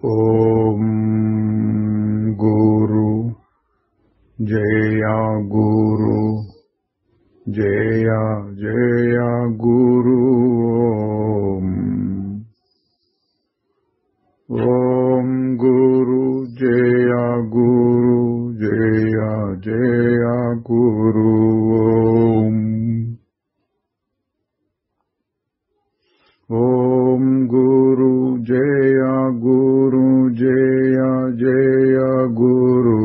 ఓం గురు జయ గురు జయ జయ గురు ఓం గురు జయ గురు జయ జయ గురు ఓం గురు జయ గురు జయ జయ గురు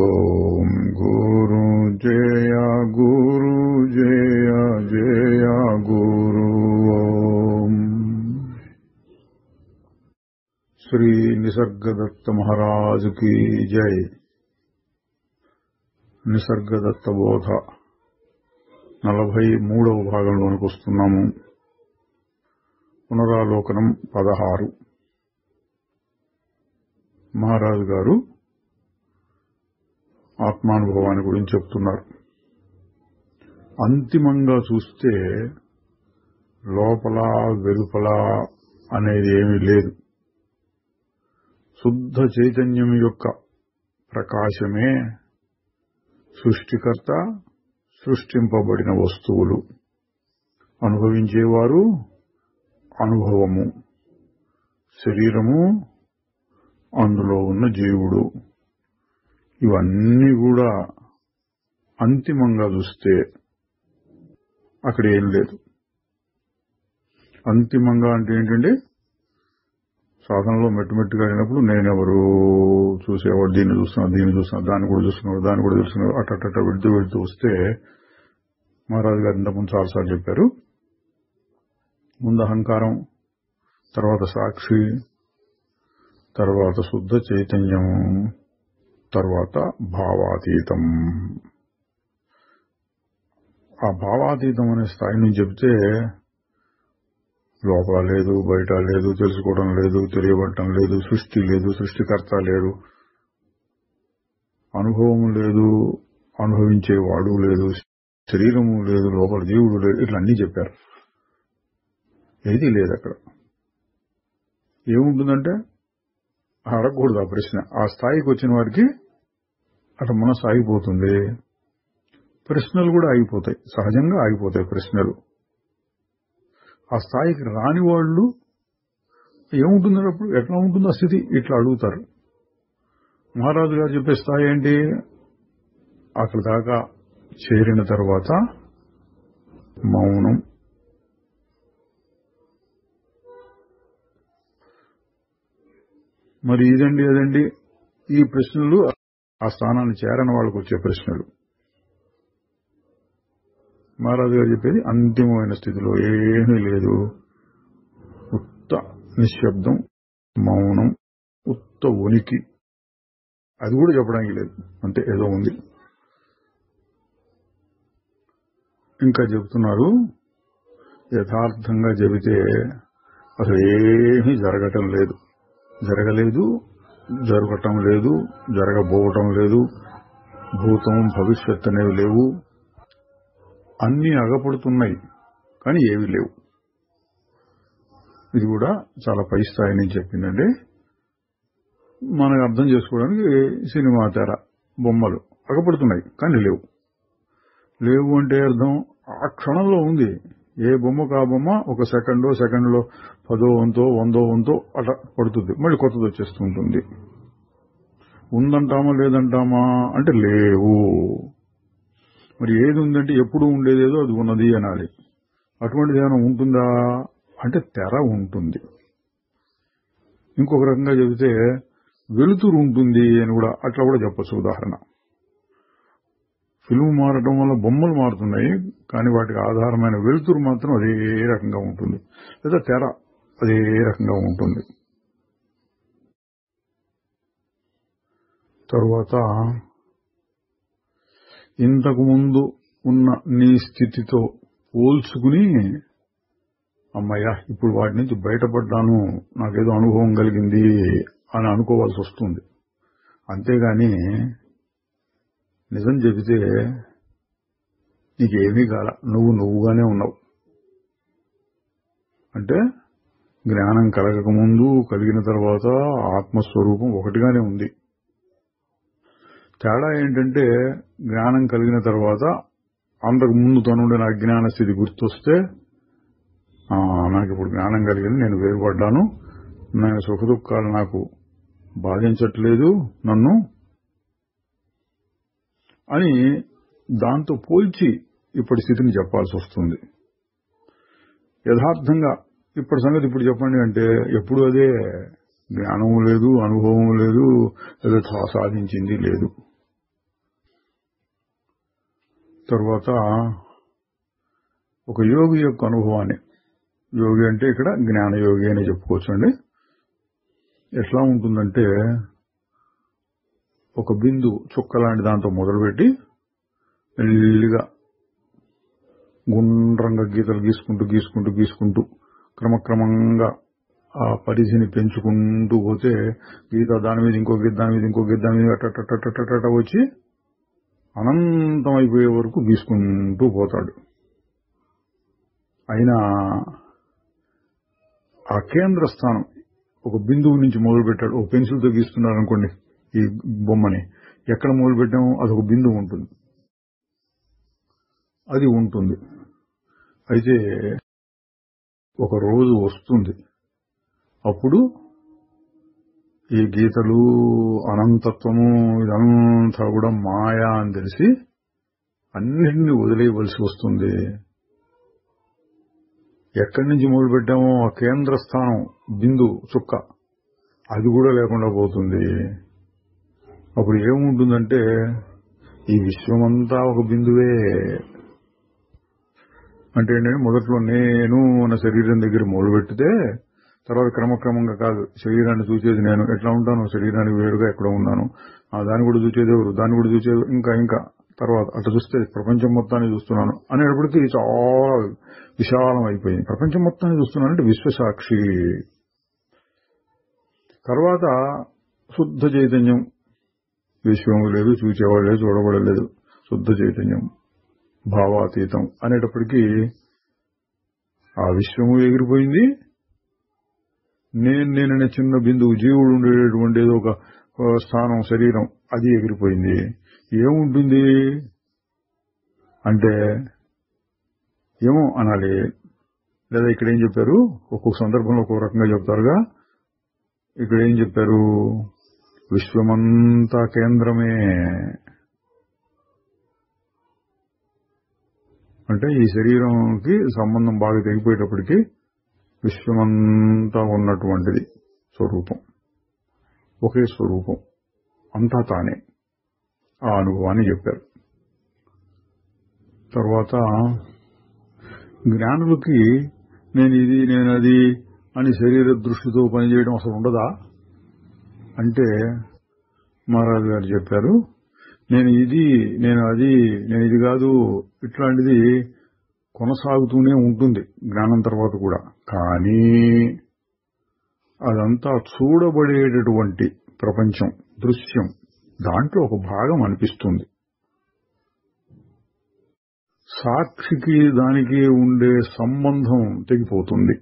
ఓం గురు జయ గురు జయ జయ గురు శ్రీ నిసర్గదత్త మహారాజ్ की जय। నిసర్గదత్త బోధ 43వ భాగంలోనికి వస్తున్నాము. పునరాలోకనం 16. మహారాజు గారు ఆత్మానుభవాన్ని గురించి చెప్తున్నారు. అంతిమంగా చూస్తే లోపల వెలుపల అనేది ఏమీ లేదు. శుద్ధ చైతన్యం యొక్క ప్రకాశమే సృష్టికర్త, సృష్టింపబడిన వస్తువులు, అనుభవించేవారు, అనుభవము, శరీరము, అందులో ఉన్న జీవుడు, ఇవన్నీ కూడా అంతిమంగా చూస్తే అక్కడ ఏం లేదు. అంతిమంగా అంటే ఏంటంటే సాధనలో మెట్టుమెట్టుగా అయినప్పుడు నేనెవరు చూసేవాడు, దీన్ని చూస్తున్నాడు, దీన్ని చూస్తున్నాడు, దాన్ని కూడా చూస్తున్నాడు, దాన్ని కూడా చూస్తున్నాడు, అట్ట వెళ్తూ వస్తే మహారాజు గారు ఇంతకుముందు చాలాసార్లు చెప్పారు. ముందు అహంకారం, తర్వాత సాక్షి, తర్వాత శుద్ధ చైతన్యం, తర్వాత భావాతీతం. ఆ భావాతీతం అనే స్థాయి నుంచి చెబితే లోపల లేదు, బయట లేదు, తెలుసుకోవడం లేదు, తెలియబడటం లేదు, సృష్టి లేదు, సృష్టికర్త లేడు, అనుభవం లేదు, అనుభవించేవాడు లేదు, శరీరము లేదు, లోపల జీవుడు లేదు, ఇట్లా అన్నీ చెప్పారు. ఏదీ లేదు అక్కడ. ఏముంటుందంటే అడగకూడదు ఆ ప్రశ్న. ఆ స్థాయికి వచ్చిన వారికి అట్లా మనసు ఆగిపోతుంది. ప్రశ్నలు కూడా ఆగిపోతాయి, సహజంగా ఆగిపోతాయి ప్రశ్నలు. ఆ స్థాయికి రాని వాళ్ళు ఏముంటుంది అప్పుడు, ఎట్లా ఉంటుంది ఆ స్థితి, ఇట్లా అడుగుతారు. మహారాజు గారు చెప్పే స్థాయి ఏంటి? అక్కడ దాకా చేరిన తర్వాత మౌనం, మరి ఇదండి అదండి ఈ ప్రశ్నలు ఆ స్థానాన్ని చేరని వాళ్ళకు వచ్చే ప్రశ్నలు. మహారాజు గారు చెప్పేది అంతిమమైన స్థితిలో ఏమీ లేదు, ఉత్త నిశ్శబ్దం, మౌనం, ఉత్త ఉనికి. అది కూడా చెప్పడానికి లేదు, అంటే ఏదో ఉంది. ఇంకా చెబుతున్నారు, యథార్థంగా చెబితే అసలు ఏమీ జరగటం లేదు, జరగలేదు, జరగటం లేదు, జరగబోవటం లేదు, భూతం భవిష్యత్ అనేవి లేవు, అన్నీ అగపడుతున్నాయి కానీ ఏవి లేవు. ఇది కూడా చాలా పై స్థాయి నుంచి చెప్పిందండి. మనకు అర్థం చేసుకోవడానికి సినిమా తెర, బొమ్మలు అగపడుతున్నాయి కానీ లేవు. లేవు అంటే అర్థం ఆ క్షణంలో ఉంది. ఏ బొమ్మకు ఆ బొమ్మ ఒక సెకండ్లో 10వ వంతో 100వ వంతో అట్లా పడుతుంది, మళ్ళీ కొత్తది వచ్చేస్తూ ఉంటుంది. ఉందంటామా లేదంటామా అంటే లేవు. మరి ఏది ఉందంటే ఎప్పుడు ఉండేదేదో అది ఉన్నది అనాలి. అటువంటిది ఏమైనా ఉంటుందా అంటే తెర ఉంటుంది. ఇంకొక రకంగా చెబితే వెలుతురు ఉంటుంది అని కూడా అట్లా కూడా చెప్పచ్చు. ఉదాహరణ, ఫిల్మ్ మారడం వల్ల బొమ్మలు మారుతున్నాయి కానీ వాటికి ఆధారమైన వెలుతురు మాత్రం అదే రకంగా ఉంటుంది, లేదా తెర అదే రకంగా ఉంటుంది. తరువాత ఇంతకు ముందు ఉన్న నీ స్థితితో పోల్చుకుని అమ్మయ్యా ఇప్పుడు వాటి నుంచి బయటపడ్డాను, నాకేదో అనుభవం కలిగింది అని అనుకోవాల్సి వస్తుంది. అంతేగాని నిజం చెబితే నీకేమీ కాల, నువ్వుగానే ఉన్నావు. అంటే జ్ఞానం కలగకముందు కలిగిన తర్వాత ఆత్మస్వరూపం ఒకటిగానే ఉంది. తేడా ఏంటంటే జ్ఞానం కలిగిన తర్వాత అంతకు ముందు తనుండిన అజ్ఞాన స్థితి గుర్తొస్తే నాకు ఇప్పుడు జ్ఞానం కలిగింది, నేను వేరుపడ్డాను, నేను సుఖదుఖాలు నాకు బాధించట్లేదు నన్ను అని దాంతో పోల్చి ఇప్పటి స్థితిని చెప్పాల్సి వస్తుంది. యథార్థంగా ఇప్పటి సంగతి ఇప్పుడు చెప్పండి అంటే ఎప్పుడు అదే జ్ఞానం లేదు, అనుభవం లేదు, ఏదో సాధించింది లేదు. తర్వాత ఒక యోగి యొక్క అనుభవాన్ని, యోగి అంటే ఇక్కడ జ్ఞానయోగి అని చెప్పుకోవచ్చండి. ఎట్లా ఉంటుందంటే ఒక బిందు చుక్క లాంటి దాంతో మొదలుపెట్టి మెల్లిగా గుండ్రంగా గీతలు గీసుకుంటూ క్రమక్రమంగా ఆ పరిధిని పెంచుకుంటూ పోతే గీత దాని మీద ఇంకో గీత, దాని మీద ఇంకో గీత, దాని మీద అట్ట వచ్చి అనంతం అయిపోయే వరకు గీసుకుంటూ పోతాడు. అయినా ఆ కేంద్ర స్థానం ఒక బిందువు నుంచి మొదలు పెట్టాడు. ఒక పెన్సిల్తో గీస్తున్నారు అనుకోండి ఈ బొమ్మని, ఎక్కడ మొదలు పెట్టామో అదొక బిందువు ఉంటుంది, అది ఉంటుంది. అయితే ఒక రోజు వస్తుంది, అప్పుడు ఈ గీతలు అనంతత్వము ఇదంతా కూడా మాయా అని తెలిసి అన్నిటినీ వదిలేయవలసి వస్తుంది. ఎక్కడి నుంచి మొదలు పెట్టామో ఆ కేంద్ర స్థానం బిందు చుక్క అది కూడా లేకుండా పోతుంది. అప్పుడు ఏముంటుందంటే ఈ విశ్వమంతా ఒక బిందువే. అంటే ఏంటంటే మొదట్లో నేను నా శరీరం దగ్గర మొదలు పెట్టితే తర్వాత క్రమక్రమంగా కాదు, శరీరాన్ని చూసేది నేను ఎట్లా ఉంటాను, శరీరానికి వేరుగా ఎక్కడ ఉన్నాను, దాన్ని కూడా చూసేది ఎవరు, దాన్ని కూడా చూసేది ఇంకా తర్వాత అట్లా చూస్తే ప్రపంచం మొత్తాన్ని చూస్తున్నాను అనేటప్పటికీ చాలా విశాలం అయిపోయింది. ప్రపంచం మొత్తాన్ని చూస్తున్నానంటే విశ్వసాక్షి. తర్వాత శుద్ధ చైతన్యం, విశ్వం లేదు, చూసేవాడు లేదు, చూడబడలేదు, శుద్ధ చైతన్యం భావాతీతం అనేటప్పటికీ ఆ విశ్వము ఎగిరిపోయింది. నేననే చిన్న బిందువు జీవుడు ఉండేటువంటి ఏదో ఒక స్థానం శరీరం అది ఎగిరిపోయింది. ఏముంటుంది అంటే ఏమో అనాలి. లేదా ఇక్కడ ఏం చెప్పారు, ఒక్కొక్క సందర్భంలో ఒక్కొక్క రకంగా చెప్తారుగా. ఇక్కడ ఏం చెప్పారు, విశ్వమంతా కేంద్రమే. అంటే ఈ శరీరంకి సంబంధం బాగా తెగిపోయేటప్పటికీ విశ్వమంతా ఉన్నటువంటిది స్వరూపం, ఒకే స్వరూపం, అంతా తానే. ఆ అనుభవాన్ని చెప్పారు. తర్వాత జ్ఞానులకి నేను ఇది నేను అది అని శరీర దృష్టితో పనిచేయడం అసలు ఉండదా అంటే మహారాజు గారు చెప్పారు, నేను ఇది నేను అది నేను ఇది కాదు, ఇట్లాంటిది కొనసాగుతూనే ఉంటుంది జ్ఞానం తర్వాత కూడా. కానీ అదంతా చూడబడేటటువంటి ప్రపంచం, దృశ్యం, దాంట్లో ఒక భాగం అనిపిస్తుంది. సాక్షికి దానికి ఉండే సంబంధం తెగిపోతుంది.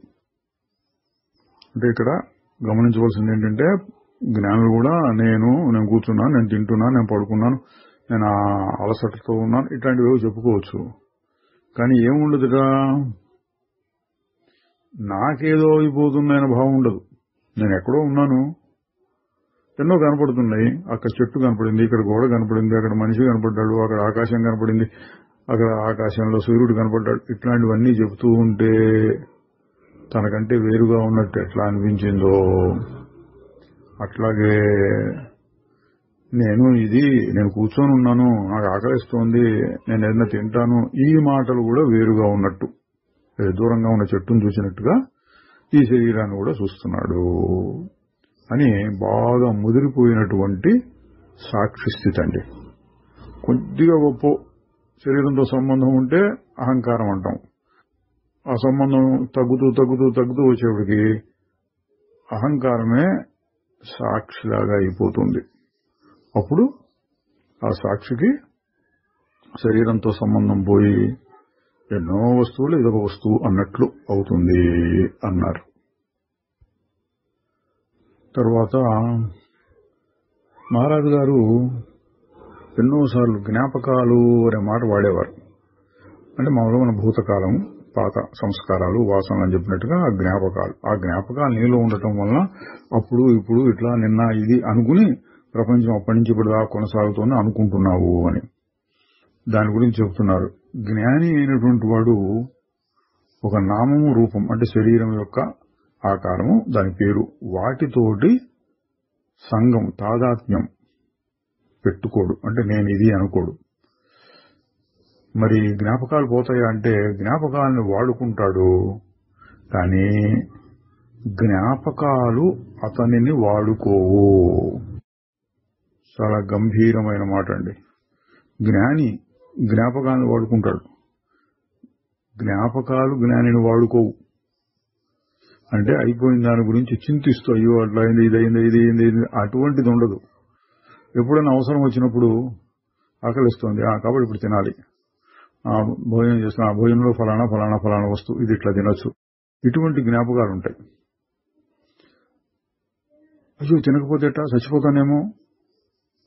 అంటే ఇక్కడ గమనించవలసింది ఏంటంటే జ్ఞానులు కూడా నేను కూర్చున్నాను, నేను తింటున్నాను, నేను పడుకున్నాను, నేను అలసటతో ఉన్నాను, ఇట్లాంటివి చెప్పుకోవచ్చు. కానీ ఏముండదుగా, నాకేదో అయిపోతుందనే భావం ఉండదు. నేను ఎక్కడో ఉన్నాను, ఎన్నో కనపడుతున్నాయి. అక్కడ చెట్టు కనపడింది, ఇక్కడ గోడ కనపడింది, అక్కడ మనిషి కనపడ్డాడు, అక్కడ ఆకాశం కనపడింది, అక్కడ ఆకాశంలో సూర్యుడు కనపడ్డాడు. ఇట్లాంటివన్నీ చెబుతూ ఉంటే తనకంటే వేరుగా ఉన్నట్టు ఎట్లా అనిపించిందో అట్లాగే నేను కూర్చొని ఉన్నాను, నాకు ఆకలిస్తోంది, నేను ఏదైనా తింటాను, ఈ మాటలు కూడా వేరుగా ఉన్నట్టు, దూరంగా ఉన్న చెట్టును చూసినట్టుగా ఈ శరీరాన్ని కూడా చూస్తున్నాడు అని బాగా ముదిరిపోయినటువంటి సాక్షి స్థితి అండి. కొద్దిగా గొప్ప శరీరంతో సంబంధం ఉంటే అహంకారం అంటాం. ఆ సంబంధం తగ్గుతూ వచ్చేప్పటికి అహంకారమే సాక్షిలాగా అయిపోతుంది. అప్పుడు ఆ సాక్షికి శరీరంతో సంబంధం పోయి ఎన్నో వస్తువులు ఇదొక వస్తువు అన్నట్లు అవుతుంది అన్నారు. తర్వాత మహారాజు గారు ఎన్నోసార్లు జ్ఞాపకాలు అనే మాట వాడేవారు. అంటే మామూలుగా మన భూతకాలం, పాత సంస్కారాలు, వాసనలు అని చెప్పినట్టుగా ఆ జ్ఞాపకాలు నీలో ఉండటం వలన అప్పుడు ఇప్పుడు ఇట్లా నిన్న ఇది అనుకుని ప్రపంచం అప్పటి నుంచి ఇప్పుడు కొనసాగుతోంది అనుకుంటున్నావు అని దాని గురించి చెబుతున్నారు. జ్ఞాని అయినటువంటి వాడు ఒక నామము రూపం అంటే శరీరం యొక్క ఆకారము, దాని పేరు, వాటితోటి సంగం తాదాత్మ్యం పెట్టుకోడు. అంటే నేను ఇది అనుకోడు. మరి జ్ఞాపకాలు పోతాయా అంటే జ్ఞాపకాలను వాడుకుంటాడు, కానీ జ్ఞాపకాలు అతనిని వాడుకోవు. చాలా గంభీరమైన మాట అండి. జ్ఞాని జ్ఞాపకాలను వాడుకుంటాడు, జ్ఞాపకాలు జ్ఞానిని వాడుకోవు. అంటే అయిపోయిన దాని గురించి చింతిస్తూ అయ్యో అట్లా అయింది, ఇదైంది, ఇది అయింది, అటువంటిది ఉండదు. ఎప్పుడైనా అవసరం వచ్చినప్పుడు ఆకలిస్తోంది కాబట్టి ఇప్పుడు తినాలి, భోజనం చేస్తున్నా, భోజనంలో ఫలానా ఫలానా ఫలానా వస్తువు ఇది ఇట్లా తినొచ్చు, ఇటువంటి జ్ఞాపకాలు ఉంటాయి. అయ్యో తినకపోతే ఎట్టా చచ్చిపోతానేమో,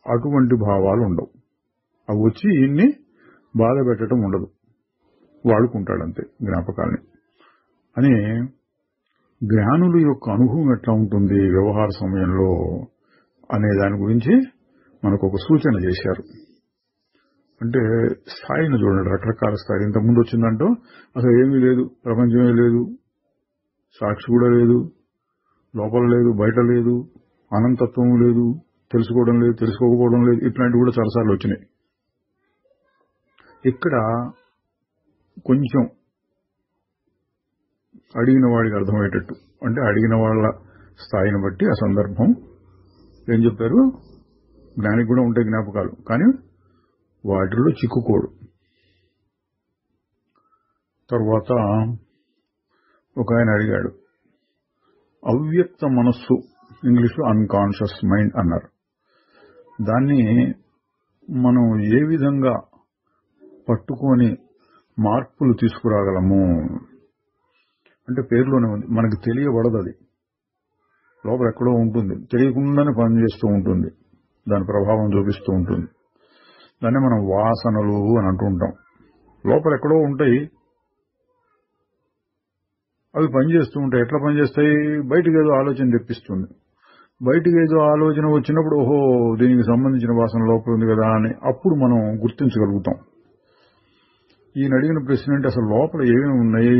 అటువంటి భావాలు ఉండవు. అవి వచ్చి ఇన్ని బాధ పెట్టడం ఉండదు, వాడుకుంటాడంతే జ్ఞాపకాలని. అని జ్ఞానుల యొక్క అనుభవం ఎట్లా ఉంటుంది వ్యవహార సమయంలో అనే దాని గురించి మనకు ఒక సూచన చేశారు. అంటే స్థాయిని చూడండి, రకరకాల స్థాయి. ఇంతకుముందు వచ్చిందంటూ అసలు ఏమీ లేదు, ప్రపంచమే లేదు, సాక్షి కూడా లేదు, లోపల లేదు, బయట లేదు, అనంతత్వం లేదు, తెలుసుకోవడం లేదు, తెలుసుకోకపోవడం లేదు, ఇట్లాంటివి కూడా చాలాసార్లు వచ్చినాయి. ఇక్కడ కొంచెం అడిగిన వాడికి అర్థమయ్యేటట్టు, అంటే అడిగిన వాళ్ళ స్థాయిని బట్టి ఆ సందర్భం ఏం చెప్పారు. జ్ఞానికి కూడా ఉంటాయి జ్ఞాపకాలు, కానీ వాటిల్లో చిక్కుకోడు. తర్వాత ఒక ఆయన అడిగాడు, అవ్యక్త మనస్సు, ఇంగ్లీష్లో అన్కాన్షియస్ మైండ్ అన్నారు. దాన్ని మనం ఏ విధంగా పట్టుకొని మార్పులు తీసుకురాగలము అంటే పేరులోనే ఉంది, మనకు తెలియబడదు, అది లోపల ఎక్కడో ఉంటుంది, తెలియకుండానే పనిచేస్తూ ఉంటుంది, దాని ప్రభావం చూపిస్తూ ఉంటుంది. దాన్ని మనం వాసనలు అని అంటుంటాం. లోపల ఎక్కడో ఉంటాయి, అవి పనిచేస్తూ ఉంటాయి. ఎట్లా పనిచేస్తాయి? బయటికి ఏదో ఆలోచన తెప్పిస్తుంది. బయటికి ఏదో ఆలోచన వచ్చినప్పుడు ఓహో దీనికి సంబంధించిన వాసన లోపల ఉంది కదా అని అప్పుడు మనం గుర్తించగలుగుతాం. ఈయన అడిగిన ప్రశ్న అంటే అసలు లోపల ఏమేమి ఉన్నాయి,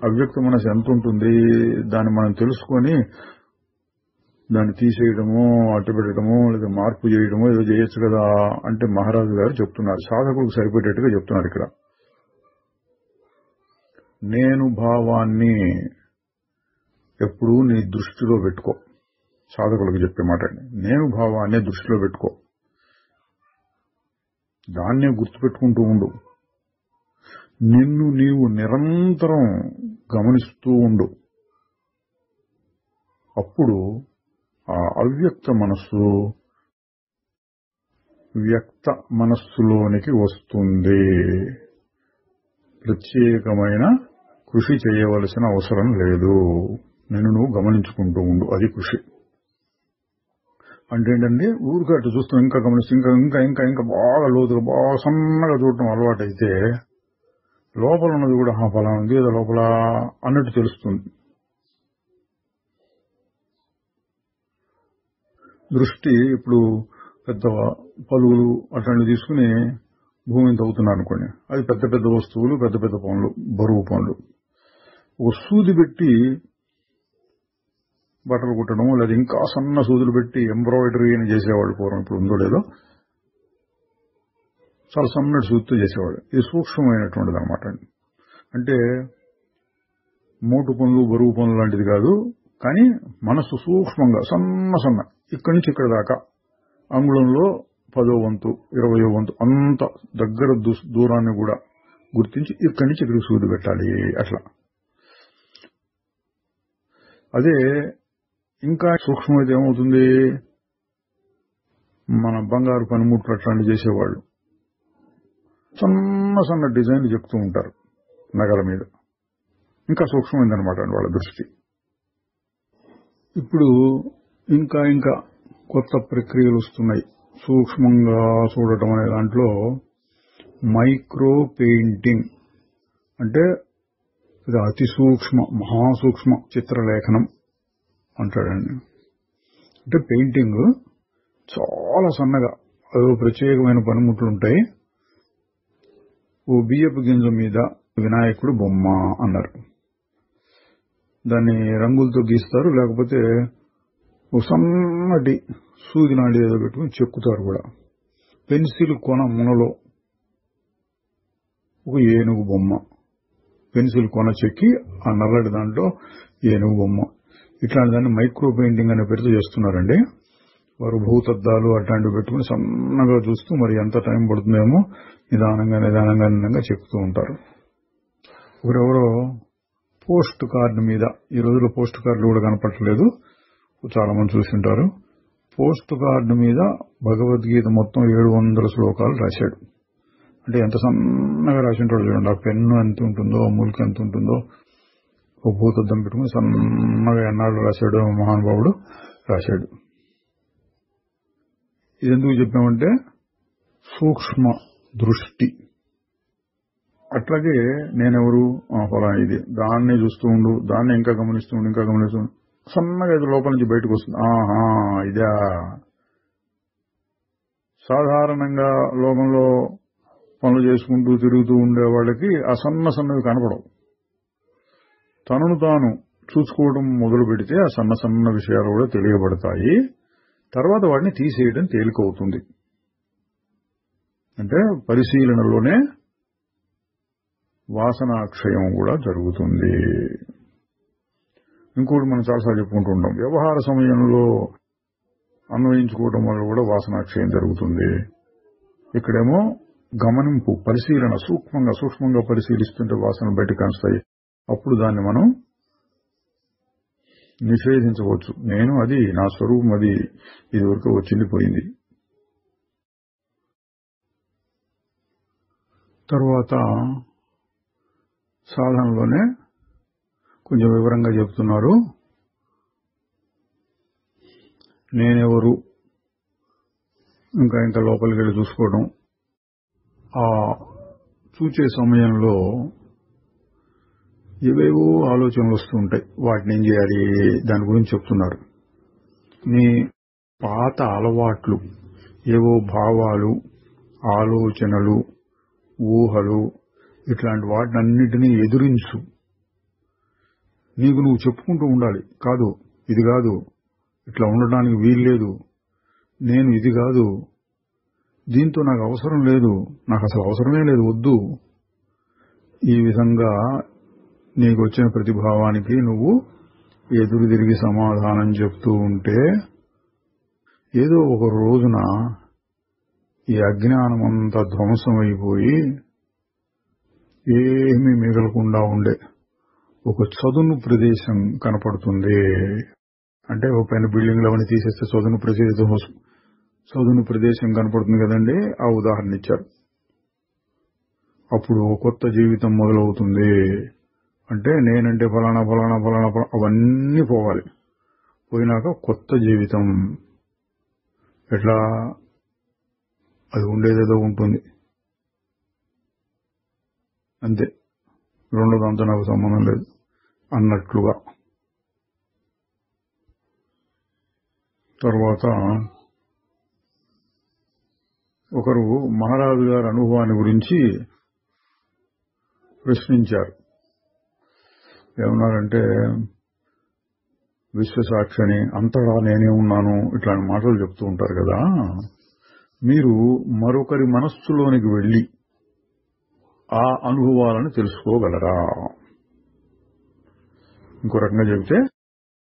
అవ్యక్త మనసు ఎంత ఉంటుంది, దాన్ని మనం తెలుసుకొని దాన్ని తీసేయడమో అడ్డుపెట్టడమో లేదా మార్పు చేయడమో ఏదో చేయొచ్చు కదా అంటే మహారాజు గారు చెప్తున్నారు, సాధకులకు సరిపోయేటట్టుగా చెప్తున్నారు. ఇక్కడ నేను భావాన్ని ఎప్పుడూ నీ దృష్టిలో పెట్టుకో. సాధకులకు చెప్పే మాట అండి, నేను భావాన్ని దృష్టిలో పెట్టుకో, దాన్నే గుర్తుపెట్టుకుంటూ ఉండు, నిన్ను నీవు నిరంతరం గమనిస్తూ ఉండు. అప్పుడు ఆ అవ్యక్త మనస్సు వ్యక్త మనస్సులోనికి వస్తుంది. ప్రత్యేకమైన కృషి చేయవలసిన అవసరం లేదు, నిన్ను నువ్వు గమనించుకుంటూ ఉండు, అది కృషి. అంటే ఏంటంటే ఊరికే అటు చూస్తాం, ఇంకా గమనిస్తూ ఇంకా ఇంకా ఇంకా ఇంకా బాగా లోతుగా బాగా సన్నగా చూడటం అలవాటైతే లోపల ఉన్నది కూడా ఫలానా ఉంది ఏదో లోపల అన్నట్టు తెలుస్తుంది. దృష్టి ఇప్పుడు పెద్ద పలుగులు అట్లాంటివి తీసుకుని భూమిని తవ్వుతున్నారు అనుకోండి, అది పెద్ద పెద్ద వస్తువులు, పెద్ద పెద్ద పనులు, బరువు పనులు. ఒక సూది పెట్టి బట్టలు కుట్టడం లేదా ఇంకా సన్న సూదులు పెట్టి ఎంబ్రాయిడరీ అని చేసేవాళ్ళు పూర్వం, ఇప్పుడు ఉందో లేదో, చాలా సన్నటి సూదితో చేసేవాళ్ళు. ఇది సూక్ష్మమైనటువంటిది అనమాట. అంటే మోటు పనులు, బరువు పనులు లాంటిది కాదు, కానీ మనస్సు సూక్ష్మంగా సన్న సన్న ఇక్కడి నుంచి ఇక్కడ దాకా అంగుళంలో 10వ వంతు 20వ వంతు అంత దగ్గర దూరాన్ని కూడా గుర్తించి ఇక్కడి నుంచి ఇక్కడికి సూది పెట్టాలి. అట్లా అదే ఇంకా సూక్ష్మమైతే ఏమవుతుంది, మన బంగారు పనిముట్లు అట్లాంటివి చేసేవాళ్ళు సన్న సన్న డిజైన్లు చెప్తూ ఉంటారు. నగల మీద. ఇంకా సూక్ష్మమైందనమాట వాళ్ళ దృష్టి. ఇప్పుడు ఇంకా ఇంకా కొత్త ప్రక్రియలు వస్తున్నాయి. సూక్ష్మంగా చూడటం అనే దాంట్లో మైక్రో పెయింటింగ్ అంటే ఇది అతి సూక్ష్మ మహాసూక్ష్మ చిత్రలేఖనం అంటాడండి. అంటే పెయింటింగ్ చాలా సన్నగా అదో ప్రత్యేకమైన పనిముట్లుంటాయి. ఓ బియ్యపు గింజ మీద వినాయకుడు బొమ్మ అన్నారు. దాన్ని రంగులతో గీస్తారు, లేకపోతే ఓ సన్నటి సూది లాంటి ఏదో పెట్టుకుని చెక్కుతారు కూడా. పెన్సిల్ కొన మునలో ఒక ఏనుగు బొమ్మ, పెన్సిల్ కొన చెక్కి ఆ నల్లటి దాంట్లో ఏనుగు బొమ్మ, ఇట్లాంటి దాన్ని మైక్రో పెయింటింగ్ అనే పేరుతో చేస్తున్నారండి. వారు భూతద్దాలు అట్లాంటివి పెట్టుకుని సన్నగా చూస్తూ మరి ఎంత టైం పడుతుందేమో నిదానంగా చెక్కుతూ ఉంటారు. ఎవరెవరో పోస్ట్ కార్డు మీద, ఈ రోజుల్లో పోస్ట్ కార్డులు కూడా కనపడలేదు, చాలా మంది చూసింటారు. పోస్ట్ కార్డు మీద భగవద్గీత మొత్తం 700 శ్లోకాలు రాశాడు. అంటే ఎంత సన్నగా రాసింటాడు చూడండి. ఆ పెన్ను ఎంత ఉంటుందో, ఆ మూలిక ఎంత ఉంటుందో, ఓ భూతద్దం పెట్టుకుని సన్నగా ఎన్నాళ్ళు రాశాడు మహానుభావుడు రాశాడు. ఇది ఎందుకు చెప్పామంటే సూక్ష్మ దృష్టి. అట్లాగే నేనెవరు ఫలానా ఇది, దాన్నే చూస్తూ ఉండు, దాన్ని ఇంకా గమనిస్తూ ఉండు, సన్నగా ఇది లోపల నుంచి బయటకు వస్తుంది. ఆహా ఇదా. సాధారణంగా లోకంలో పనులు చేసుకుంటూ తిరుగుతూ ఉండే వాళ్ళకి ఆ సన్నవి కనపడవు. తనను తాను చూసుకోవడం మొదలు పెడితే ఆ సన్న విషయాలు కూడా తెలియబడతాయి. తర్వాత వాటిని తీసేయడం తేలికవుతుంది. అంటే పరిశీలనలోనే వాసనాక్షయం కూడా జరుగుతుంది. ఇంకోటి మనం చాలాసార్లు చెప్పుకుంటూ ఉంటాం, వ్యవహార సమయంలో అన్వయించుకోవడం వల్ల కూడా వాసనాక్షయం జరుగుతుంది. ఇక్కడేమో గమనింపు, పరిశీలన, సూక్ష్మంగా పరిశీలిస్తుంటే వాసన బయటకు కాస్తాయి. అప్పుడు దాన్ని మనం నిషేధించవచ్చు. నేను అది, నా స్వరూపం అది, ఇది వరకు వచ్చింది పోయింది. తర్వాత సాధనలోనే కొంచెం వివరంగా చెప్తున్నారు. నేనెవరు, ఇంకా లోపలికి వెళ్ళి చూసుకోవడం. ఆ చూచే సమయంలో ఏవేవో ఆలోచనలు వస్తూ ఉంటాయి. వాటిని ఏం చేయాలి, దాని గురించి చెప్తున్నారు. నీ పాత అలవాట్లు, ఏవో భావాలు, ఆలోచనలు, ఊహలు, ఇట్లాంటి వాటిని అన్నిటినీ ఎదురించు. నీకు నువ్వు చెప్పుకుంటూ ఉండాలి, కాదు ఇది కాదు, ఇట్లా ఉండటానికి వీల్లేదు, నేను ఇది కాదు, దీంతో నాకు అవసరం లేదు, నాకు అసలు అవసరమే లేదు, వద్దు. ఈ విధంగా నీకు వచ్చిన ప్రతిభావానికి నువ్వు ఎదురు తిరిగి సమాధానం చెప్తూ ఉంటే ఏదో ఒక రోజున ఈ అజ్ఞానమంతా ధ్వంసమైపోయి ఏమీ మిగలకుండా ఉండే ఒక చదును ప్రదేశం కనపడుతుంది. అంటే ఒక పైన బిల్డింగ్లు అవన్నీ తీసేస్తే చదును ప్రదేశం కనపడుతుంది కదండి. ఆ ఉదాహరణ ఇచ్చారు. అప్పుడు కొత్త జీవితం మొదలవుతుంది. అంటే నేనంటే ఫలానా అవన్నీ పోవాలి. పోయినాక కొత్త జీవితం. ఎట్లా, అది ఉండేదేదో ఉంటుంది అంతే, రెండోదాంతో నాకు సంబంధం లేదు అన్నట్లుగా. తర్వాత ఒకరు మహారాజు గారి అనుభవాన్ని గురించి ప్రశ్నించారు. ఏమన్నారంటే, విశ్వసాక్షిని, అంతటా నేనే ఉన్నాను, ఇట్లాంటి మాటలు చెప్తూ ఉంటారు కదా, మీరు మరొకరి మనస్సులోనికి వెళ్లి ఆ అనుభవాలను తెలుసుకోగలరా? ఇంకో రకంగా చెబితే,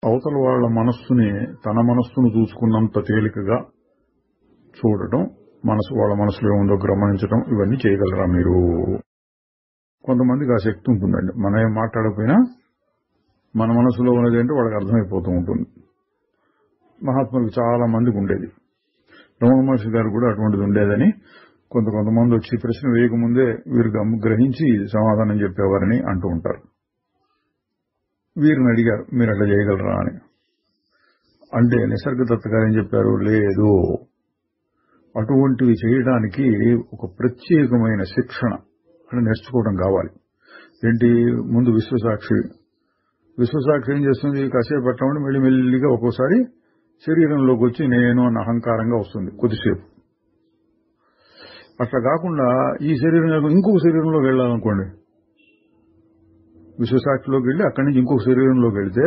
అవతల వాళ్ళ మనస్సుని తన మనస్సును చూసుకున్నంత తేలికగా చూడటం, వాళ్ళ మనసులో ఏముందో గమనించడం, ఇవన్నీ చేయగలరా మీరు? కొంతమందికి ఆ శక్తి ఉంటుందండి. మనం ఏం మాట్లాడకపోయినా మన మనసులో ఉన్నది ఏంటో వాళ్ళకి అర్థమైపోతూ ఉంటుంది. మహాత్ములకు చాలా మందికి ఉండేది. రమణ మహర్షి గారు కూడా అటువంటిది ఉండేదని కొంతమంది వచ్చి ప్రశ్న వేయకముందే వీరు గ్రహించి సమాధానం చెప్పేవారని అంటూ ఉంటారు. వీరిని అడిగారు, మీరు అట్లా చేయగలరా అని. అంటే నిసర్గదత్త గారు ఏం చెప్పారు, లేదు, అటువంటివి చేయడానికి ఒక ప్రత్యేకమైన శిక్షణ అని నేర్చుకోవడం కావాలి. ఏంటి, ముందు విశ్వసాక్షి ఏం చేస్తుంది, కాసేపు పెట్టమని మళ్ళీ మెల్లిగా ఒక్కోసారి శరీరంలోకి వచ్చి నేను అన్న అహంకారంగా వస్తుంది కొద్దిసేపు. అట్లా కాకుండా ఈ శరీరం ఇంకొక శరీరంలోకి వెళ్ళాలనుకోండి, విశ్వసాక్షిలోకి వెళ్ళి అక్కడి నుంచి ఇంకొక శరీరంలోకి వెళ్తే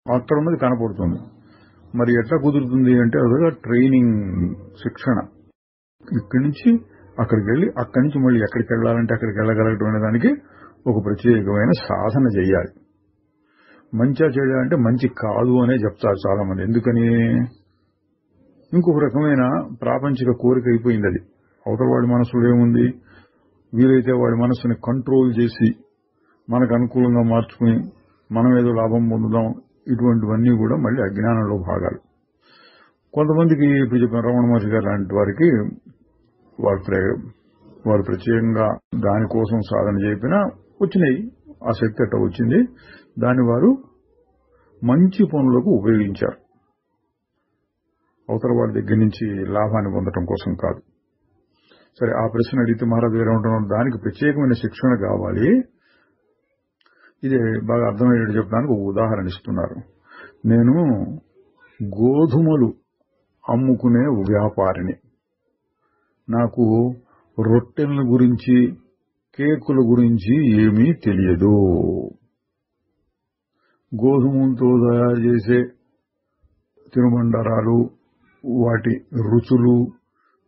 అక్కడ ఉన్నది కనపడుతుంది. మరి ఎట్లా కుదురుతుంది అంటే అదొక ట్రైనింగ్, శిక్షణ. ఇక్కడి నుంచి అక్కడికి వెళ్ళి అక్కడి నుంచి మళ్ళీ ఎక్కడికి వెళ్ళాలంటే అక్కడికి వెళ్ళగలగడం అనే దానికి ఒక ప్రత్యేకమైన సాధన చేయాలి. మంచిగా చేయాలంటే మంచి కాదు అనే చెప్తారు చాలా మంది. ఎందుకని, ఇంకొక రకమైన ప్రాపంచిక కోరిక అయిపోయింది అది. అవతల వాడి మనసులో ఏముంది, వీలైతే వాడి మనసుని కంట్రోల్ చేసి మనకు అనుకూలంగా మార్చుకుని మనం ఏదో లాభం పొందుదాం, ఇటువంటివన్నీ కూడా మళ్ళీ అజ్ఞానంలో భాగాలు. కొంతమందికి ఇప్పుడు చెప్పిన రమణ మహర్షి గారు లాంటి వారికి వారు ప్రత్యేకంగా దానికోసం సాధన చెప్పినా వచ్చినాయి, ఆ శక్తి అట్ట వచ్చింది. దాన్ని వారు మంచి పనులకు ఉపయోగించారు, అవతల వాడి దగ్గర నుంచి లాభాన్ని పొందడం కోసం కాదు. సరే, ఆ ప్రశ్న అడిగితే మహారాజు గారు ఏమంటున్నారు, దానికి ప్రత్యేకమైన శిక్షణ కావాలి. ఇది బాగా అర్థమయ్యేట్టు చెప్పడానికి ఒక ఉదాహరణ ఇస్తున్నారు. నేను గోధుమలు అమ్ముకునే వ్యాపారిని. నాకు రొట్టెల గురించి, కేకుల గురించి ఏమీ తెలియదు. గోధుమలతో తయారు చేసే తినుబండారాలు, వాటి రుచులు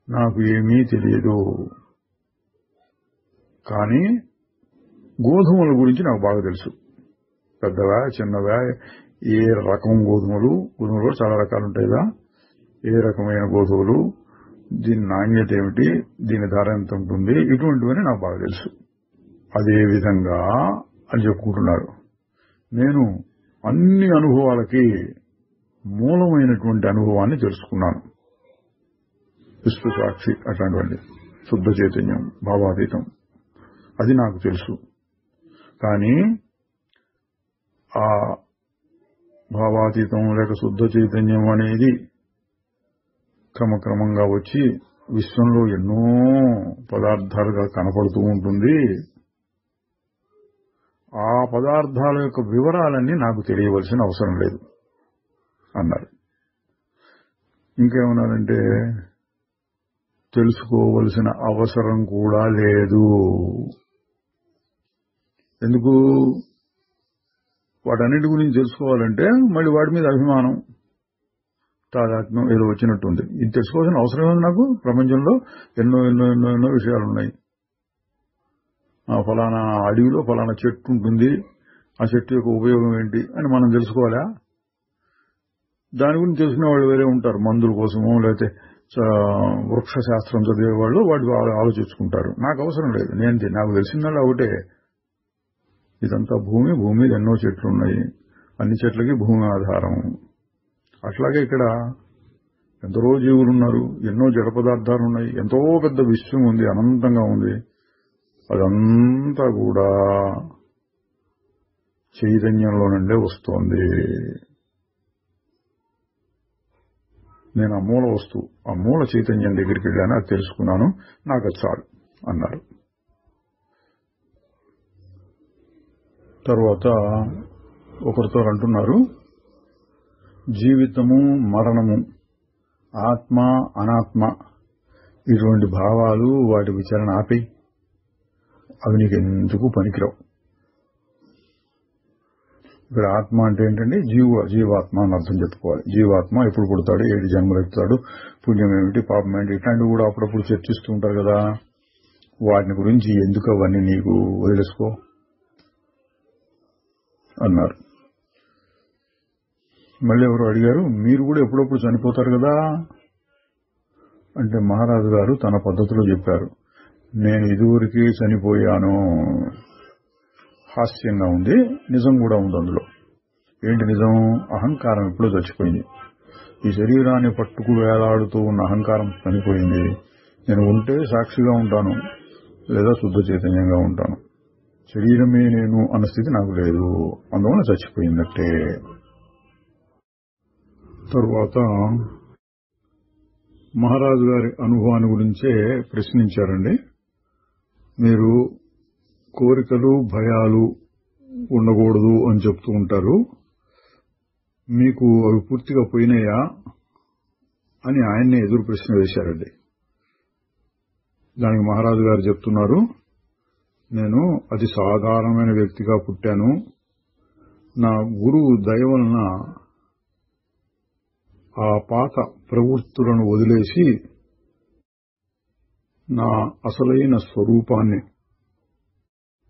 నాకు ఏమీ తెలియదు. కానీ గోధుమల గురించి నాకు బాగా తెలుసు. పెద్దవా చిన్నవా, ఏ రకం గోధుమలు కూడా చాలా రకాలు ఉంటాయిగా, ఏ రకమైన గోధుమలు, దీని నాణ్యత ఏమిటి, దీని ధర ఎంత ఉంటుంది, ఇటువంటివన్నీ నాకు బాగా తెలుసు. అదే విధంగా అని చెప్పుకుంటున్నారు. నేను అన్ని అనుభవాలకి మూలమైనటువంటి అనుభవాన్ని తెలుసుకున్నాను. విశ్వసాక్షి అట్లాంటివండి, శుద్ధ చైతన్యం, భావాతీతం, అది నాకు తెలుసు. కానీ ఆ భావాతీతం లేక శుద్ధ చైతన్యం అనేది క్రమక్రమంగా వచ్చి విశ్వంలో ఎన్నో పదార్థాలుగా కనపడుతూ ఉంటుంది. ఆ పదార్థాల యొక్క వివరాలన్నీ నాకు తెలియవలసిన అవసరం లేదు అన్నారు. ఇంకేమన్నారంటే, తెలుసుకోవలసిన అవసరం కూడా లేదు. ఎందుకు, వాటన్నిటి గురించి తెలుసుకోవాలంటే మళ్ళీ వాటి మీద అభిమానం, తాదాత్మ్యం ఏదో వచ్చినట్టుంది. ఇది తెలుసుకోవాల్సిన అవసరం ఉంది నాకు. ప్రపంచంలో ఎన్నో ఎన్నో ఎన్నో ఎన్నో విషయాలు ఉన్నాయి. ఫలానా అడవిలో ఫలానా చెట్టు ఉంటుంది, ఆ చెట్టు యొక్క ఉపయోగం ఏంటి అని మనం తెలుసుకోవాలా? దాని గురించి తెలిసిన వాళ్ళు వేరే ఉంటారు, మందుల కోసమో లేకపోతే వృక్ష శాస్త్రం చదివే వాళ్ళు వాటి ఆలోచించుకుంటారు. నాకు అవసరం లేదు. నాకు తెలిసిందల్లా ఒకటే, ఇదంతా భూమి మీద ఎన్నో చెట్లు ఉన్నాయి, అన్ని చెట్లకి భూమి ఆధారం. అట్లాగే ఇక్కడ ఎందరో జీవులున్నారు, ఎన్నో జడ పదార్థాలు ఉన్నాయి, ఎంతో పెద్ద విశ్వం ఉంది, అనంతంగా ఉంది. అదంతా కూడా చైతన్యంలో నుండే వస్తోంది. నేను ఆ మూల వస్తువు, ఆ మూల చైతన్యం దగ్గరికి వెళ్ళాను, అది తెలుసుకున్నాను, నాకు అది చాలు అన్నారు. తర్వాత ఒకరితో అంటున్నారు, జీవితము మరణము, ఆత్మ అనాత్మ, ఇటువంటి భావాలు వాటి విచారణ ఆపి, అవి నీకు ఎందుకు పనికిరావు. ఇక్కడ ఆత్మ అంటే ఏంటంటే జీవాత్మ అని అర్థం చెప్పుకోవాలి. జీవాత్మ ఎప్పుడు పుడతాడు, 7 జన్మలు ఎత్తుతాడు, పుణ్యం ఏమిటి పాపం ఏంటి, ఇట్లాంటివి కూడా అప్పుడప్పుడు చర్చిస్తూ ఉంటారు కదా. వాటిని గురించి ఎందుకు అవన్నీ నీకు వదిలేసుకో అన్నారు. మళ్ళీ ఎవరు అడిగారు, మీరు కూడా ఎప్పుడప్పుడు చనిపోతారు కదా అంటే మహారాజు గారు తన పద్ధతిలో చెప్పారు, నేను ఇదివరకే చనిపోయాను. హాస్యంగా ఉంది, నిజం కూడా ఉంది అందులో. ఏంటి నిజం? అహంకారం ఎప్పుడో చచ్చిపోయింది. ఈ శరీరాన్ని పట్టుకు వేలాడుతూ ఉన్న అహంకారం చనిపోయింది. నేను ఉంటే సాక్షిగా ఉంటాను, లేదా శుద్ధ చైతన్యంగా ఉంటాను. శరీరమే నేను అన్న స్థితి నాకు లేదు, అందువల్ల చచ్చిపోయిందట్టే. తరువాత మహారాజు గారి అనుభవాన్ని గురించే ప్రశ్నించారండి. మీరు కోరికలు భయాలు ఉండకూడదు అని చెప్తూ ఉంటారు, మీకు అవి పూర్తిగా పోయినాయా అని ఆయన్నే ఎదురు ప్రశ్న వేశారండి. దానికి మహారాజు గారు చెప్తున్నారు, నేను అతి సాధారణమైన వ్యక్తిగా పుట్టాను. నా గురువు దయ వలన ఆ పాత ప్రవృత్తులను వదిలేసి నా అసలైన స్వరూపాన్ని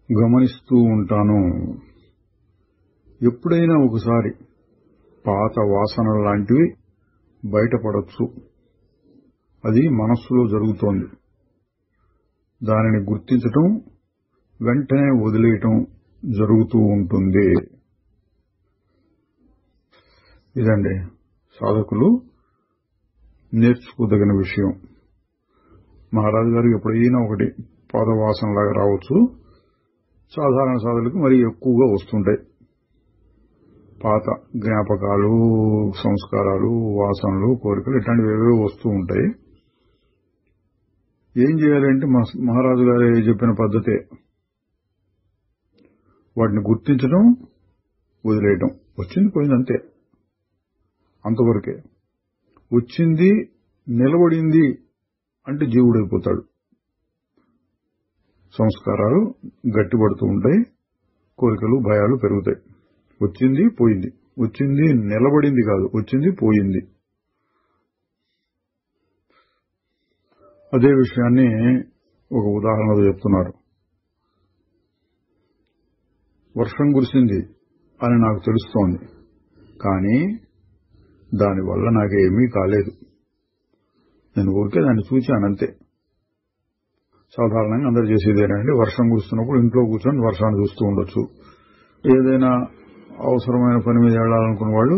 గమనిస్తూ ఉంటాను. ఎప్పుడైనా ఒకసారి పాత వాసనల లాంటివి బయటపడచ్చు. అది మనస్సులో జరుగుతోంది. దానిని గుర్తించటం, వెంటనే వదిలేయటం జరుగుతూ ఉంటుంది. ఇదండి సాధకులు నేర్చుకోదగిన విషయం. మహారాజు గారు ఎప్పుడైనా ఒకటి పాదవాసనలాగా రావచ్చు. సాధారణ సాధకులకు మరీ ఎక్కువగా వస్తుంటాయి. పాత జ్ఞాపకాలు, సంస్కారాలు, వాసనలు, కోరికలు ఇట్లాంటివి ఏవేవో వస్తూ ఉంటాయి. ఏం చేయాలంటే మహారాజు గారు చెప్పిన పద్ధతే, వాటిని గుర్తించడం, వదిలేయటం. వచ్చింది పోయింది అంతే, అంతవరకే. వచ్చింది నిలబడింది అంటే జీవుడైపోతాడు. సంస్కారాలు గట్టిపడుతూ ఉంటాయి, కోరికలు భయాలు పెరుగుతాయి. వచ్చింది పోయింది, వచ్చింది నిలబడింది కాదు, వచ్చింది పోయింది. అదే విషయాన్ని ఒక ఉదాహరణలో చెప్తున్నారు. వర్షం కురిసింది అని నాకు తెలుస్తోంది, కానీ దానివల్ల నాకేమీ కాలేదు. నేను ఊరికే దాన్ని చూచానంతే. సాధారణంగా అందరు చేసేదేనండి, వర్షం కురుస్తున్నప్పుడు ఇంట్లో కూర్చొని వర్షాన్ని చూస్తూ ఉండొచ్చు. ఏదైనా అవసరమైన పని మీద వెళ్లాలనుకున్న వాళ్ళు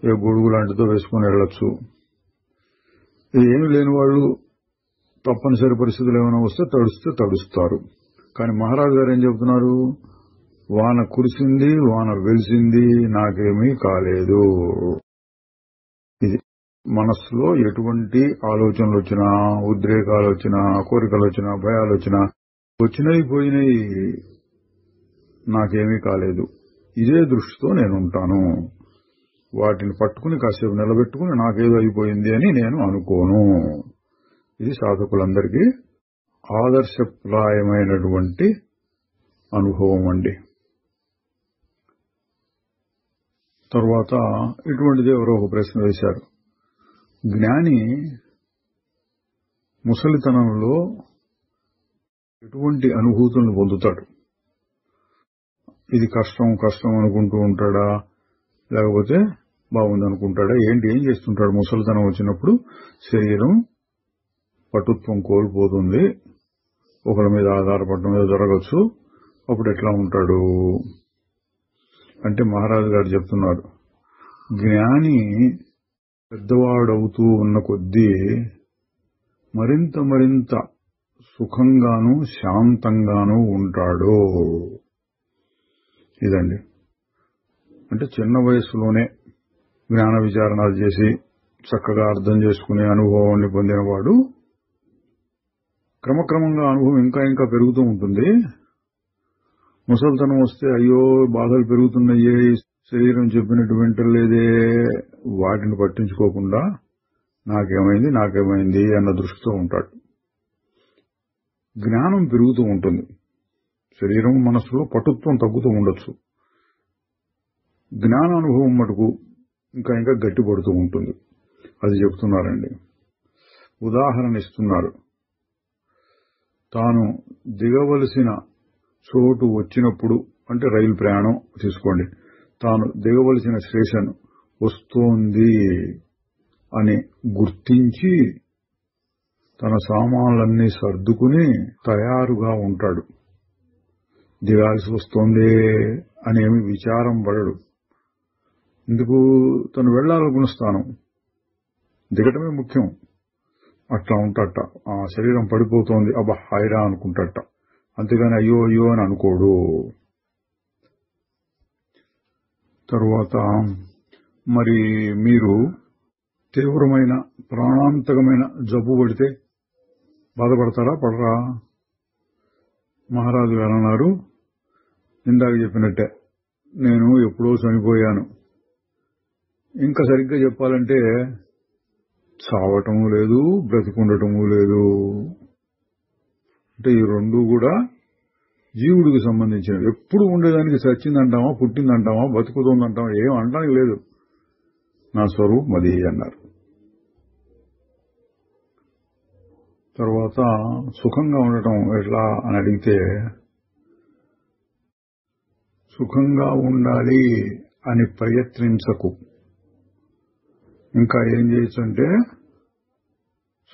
ఏ గొడుగు లాంటితో వేసుకుని వెళ్లొచ్చు. ఏమీ లేని వాళ్ళు తప్పనిసరి పరిస్థితులు ఏమైనా వస్తే తడుస్తారు. కానీ మహారాజు గారు ఏం చెబుతున్నారు, వాన కురిసింది, వాన వెలిసింది, నాకేమీ కాలేదు. ఇది మనస్సులో ఎటువంటి ఆలోచనలు వచ్చినా, ఉద్రేకాలు వచ్చినా, కోరికలు వచ్చినా, భయాలు వచ్చినా, వచ్చినవి పోయినాయి, నాకేమీ కాలేదు. ఇదే దృష్టితో నేనుంటాను. వాటిని పట్టుకుని కాసేపు నిలబెట్టుకుని నాకేదో అయిపోయింది అని నేను అనుకోను. ఇది సాధకులందరికీ ఆదర్శప్రాయమైనటువంటి అనుభవం అండి. తర్వాత ఇటువంటిది ఎవరో ఒక ప్రశ్న వేశారు. జ్ఞాని ముసలితనంలో ఎటువంటి అనుభూతులను పొందుతాడు? ఇది కష్టం అనుకుంటూ ఉంటాడా, లేకపోతే బాగుందనుకుంటాడా, ఏం చేస్తుంటాడు? ముసలితనం వచ్చినప్పుడు శరీరం పటుత్వం కోల్పోతుంది, ఒకరి మీద ఆధారపడడం మీద జరగచ్చు. అప్పుడు ఎట్లా ఉంటాడు అంటే మహారాజు గారు చెప్తున్నారు, జ్ఞాని పెద్దవాడవుతూ ఉన్న కొద్దీ మరింత సుఖంగాను శాంతంగాను ఉంటాడు. ఇదండి. అంటే చిన్న వయసులోనే జ్ఞాన విచారణలు చేసి చక్కగా అర్థం చేసుకునే అనుభవాన్ని పొందినవాడు క్రమక్రమంగా అనుభవం ఇంకా పెరుగుతూ ఉంటుంది. ముసలితనం వస్తే అయ్యో బాధలు పెరుగుతున్నాయే, శరీరం చెప్పినట్టు వింటలేదే, వాటిని పట్టించుకోకుండా నాకేమైంది అన్న దృష్టితో ఉంటాడు. జ్ఞానం పెరుగుతూ ఉంటుంది, శరీరం మనస్సులో పటుత్వం తగ్గుతూ ఉండొచ్చు. జ్ఞానానుభవం మటుకు ఇంకా గట్టిపడుతూ ఉంటుంది. అది చెప్తున్నారండి. ఉదాహరణ ఇస్తున్నారు. తాను దిగవలసిన చోటు వచ్చినప్పుడు, అంటే రైలు ప్రయాణం తీసుకోండి, తాను దిగవలసిన స్టేషన్ వస్తోంది అని గుర్తించి తన సామాన్లన్నీ సర్దుకుని తయారుగా ఉంటాడు. దిగాల్సి వస్తోందే అనేమి విచారం పడడు. ఎందుకు? తను వెళ్లాలనుకున్న స్థానం దిగటమే ముఖ్యం. అట్లా ఉంటాట. ఆ శరీరం పడిపోతోంది, అబ్బా హాయిరా అనుకుంటాట. అంతేగాని అయ్యో అయ్యో అని అనుకోడు. తరువాత మరి మీరు తీవ్రమైన ప్రాణాంతకమైన జబ్బు పడితే బాధపడతారా, పడరా? మహారాజు గారు అన్నారు, ఇందాక చెప్పినట్టే నేను ఎప్పుడో చనిపోయాను. ఇంకా సరిగ్గా చెప్పాలంటే చావటము లేదు, బ్రతికుండటము లేదు. అంటే ఈ రెండు కూడా జీవుడికి సంబంధించినవి. ఎప్పుడు ఉండేదానికి చచ్చిందంటామా, పుట్టిందంటామా, బతుకుతుందంటామా, ఏం అనడానికి లేదు. నా స్వరూపం అది అన్నారు. తర్వాత సుఖంగా ఉండటం ఎట్లా అని అడిగితే, సుఖంగా ఉండాలి అని ప్రయత్నించకు. ఇంకా ఏం చేయొచ్చు అంటే,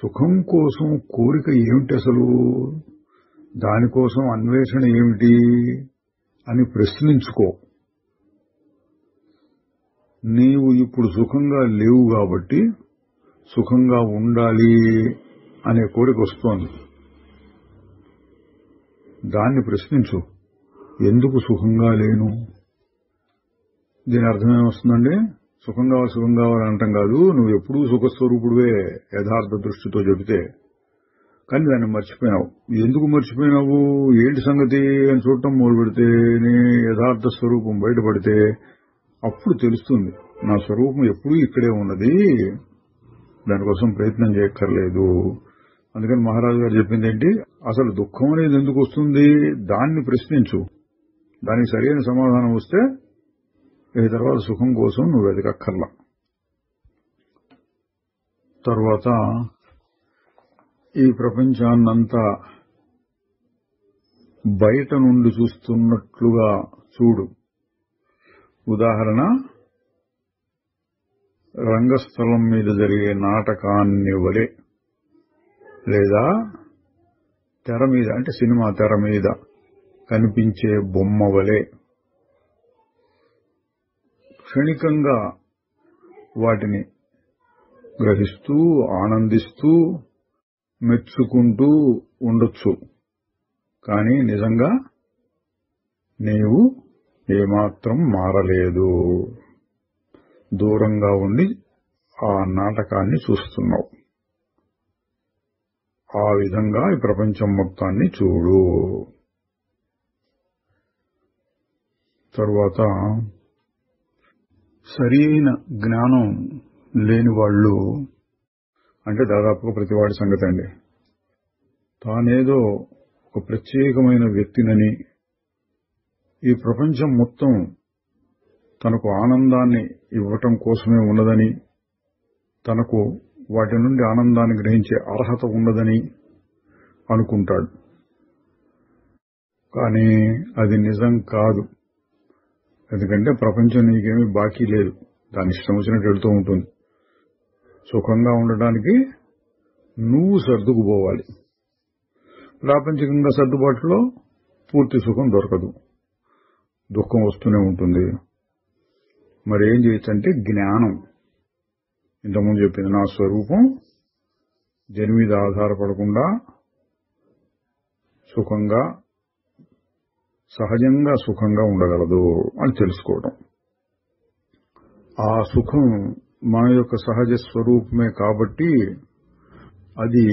సుఖం కోసం కోరిక ఏమిటి, అసలు దానికోసం అన్వేషణ ఏమిటి అని ప్రశ్నించుకో. నీవు ఇప్పుడు సుఖంగా లేవు కాబట్టి సుఖంగా ఉండాలి అనే కోరిక వస్తోంది. దాన్ని ప్రశ్నించు, ఎందుకు సుఖంగా లేను? దీని అర్థమేమొస్తుందండి? సుఖం కావాలి అనటం కాదు, నువ్వు ఎప్పుడూ సుఖస్వరూపుడువే యథార్థ దృష్టితో చెబితే. కానీ దాన్ని మర్చిపోయినావు. ఎందుకు మర్చిపోయినావు, ఏంటి సంగతి అని చూడటం మొదలు పెడితే, నీ యథార్థ స్వరూపం బయటపడితే అప్పుడు తెలుస్తుంది, నా స్వరూపం ఎప్పుడూ ఇక్కడే ఉన్నది, దానికోసం ప్రయత్నం చేయక్కర్లేదు. అందుకని మహారాజు గారు చెప్పింది ఏంటి, అసలు దుఃఖం అనేది ఎందుకు వస్తుంది, దాన్ని ప్రశ్నించు. దానికి సరైన సమాధానం వస్తే ఈ తర్వాత సుఖం కోసం నువ్వు వెతకక్కర్లా. తర్వాత ఈ ప్రపంచాన్నంతా బయట నుండి చూస్తున్నట్లుగా చూడు. ఉదాహరణ, రంగస్థలం మీద జరిగే నాటకాన్ని వలె, లేదా తెర మీద అంటే సినిమా తెర మీద కనిపించే బొమ్మ వలె క్షణికంగా వాటిని గ్రహిస్తూ ఆనందిస్తూ మెచ్చుకుంటూ ఉండొచ్చు. కానీ నిజంగా నీవు ఏమాత్రం మారలేదు, దూరంగా ఉండి ఆ నాటకాన్ని చూస్తున్నావు. ఆ విధంగా ఈ ప్రపంచం మొత్తాన్ని చూడు. తరువాత సరైన జ్ఞానం లేని వాళ్ళు అంటే దాదాపుగా ప్రతివాడి సంగతి అండి, తానేదో ఒక ప్రత్యేకమైన వ్యక్తినని, ఈ ప్రపంచం మొత్తం తనకు ఆనందాన్ని ఇవ్వటం కోసమే ఉన్నదని, తనకు వాటి నుండి ఆనందాన్ని గ్రహించే అర్హత ఉన్నదని అనుకుంటాడు. కానీ అది నిజం కాదు. ఎందుకంటే ప్రపంచం నీకేమీ బాకీ లేదు, దాని ఇష్టం వచ్చినట్టు వెళ్తూ ఉంటుంది. సుఖంగా ఉండటానికి నువ్వు సర్దుకుపోవాలి. ప్రాపంచికంగా సర్దుబాటులో పూర్తి సుఖం దొరకదు, దుఃఖం వస్తూనే ఉంటుంది. మరి ఏం చేయొచ్చంటే జ్ఞానం. ఇంతకుముందు చెప్పింది, నా స్వరూపం దేని మీద ఆధారపడకుండా సుఖంగా సహజంగా సుఖంగా ఉండగలదు అని తెలుసుకోవడం. ఆ సుఖం మన యొక్క సహజ స్వరూపమే కాబట్టి అది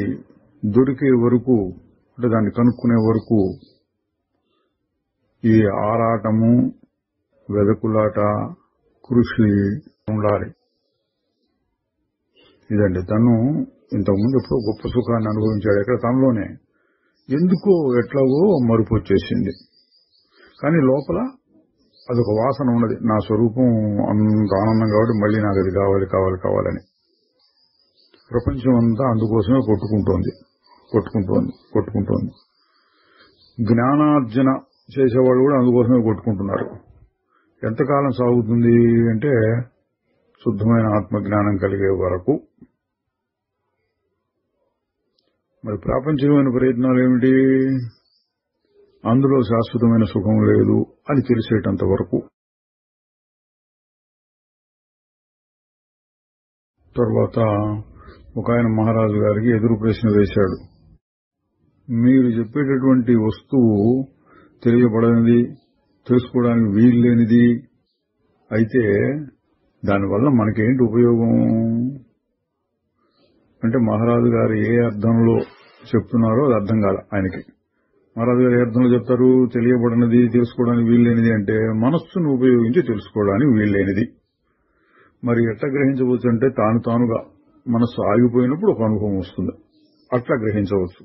దొరికే వరకు, అంటే దాన్ని కనుక్కునే వరకు ఈ ఆరాటము, వెదకులాట, కృషి ఉండాలి. ఇదండి, తను ఇంతకుముందు ఎప్పుడో గొప్ప సుఖాన్ని అనుభవించాడు, ఎక్కడ తనలోనే. ఎందుకో ఎట్లాగో మరుపు వచ్చేసింది. కానీ లోపల అదొక వాసన ఉన్నది, నా స్వరూపం అంత ఆనందం కాబట్టి మళ్ళీ నాకు అది కావాలి కావాలి కావాలని. ప్రపంచం అంతా అందుకోసమే కొట్టుకుంటోంది. జ్ఞానార్జన చేసేవాళ్ళు కూడా అందుకోసమే కొట్టుకుంటున్నారు. ఎంతకాలం సాగుతుంది అంటే శుద్ధమైన ఆత్మజ్ఞానం కలిగే వరకు. మరి ప్రాపంచికమైన ప్రయత్నాలు ఏమిటి, అందులో శాశ్వతమైన సుఖం లేదు అని తెలిసేటంత వరకు. తర్వాత ఒక ఆయన మహారాజు గారికి ఎదురు ప్రశ్న వేశాడు. మీరు చెప్పేటటువంటి వస్తువు తెలియబడనిది, తెలుసుకోవడానికి వీల్లేనిది అయితే దానివల్ల మనకేంటి ఉపయోగం అంటే మహారాజు గారు ఏ అర్థంలో చెప్తున్నారో అది అర్థం కాదు ఆయనకి. మహారాజు గారు ఏ అర్థంలో చెప్తారు? తెలియబడినది, తెలుసుకోవడానికి వీల్లేనిది అంటే మనస్సును ఉపయోగించి తెలుసుకోవడానికి వీల్లేనిది. మరి ఎట్లా గ్రహించవచ్చు అంటే తానుగా మనస్సు ఆగిపోయినప్పుడు ఒక అనుభవం వస్తుంది, అట్లా గ్రహించవచ్చు.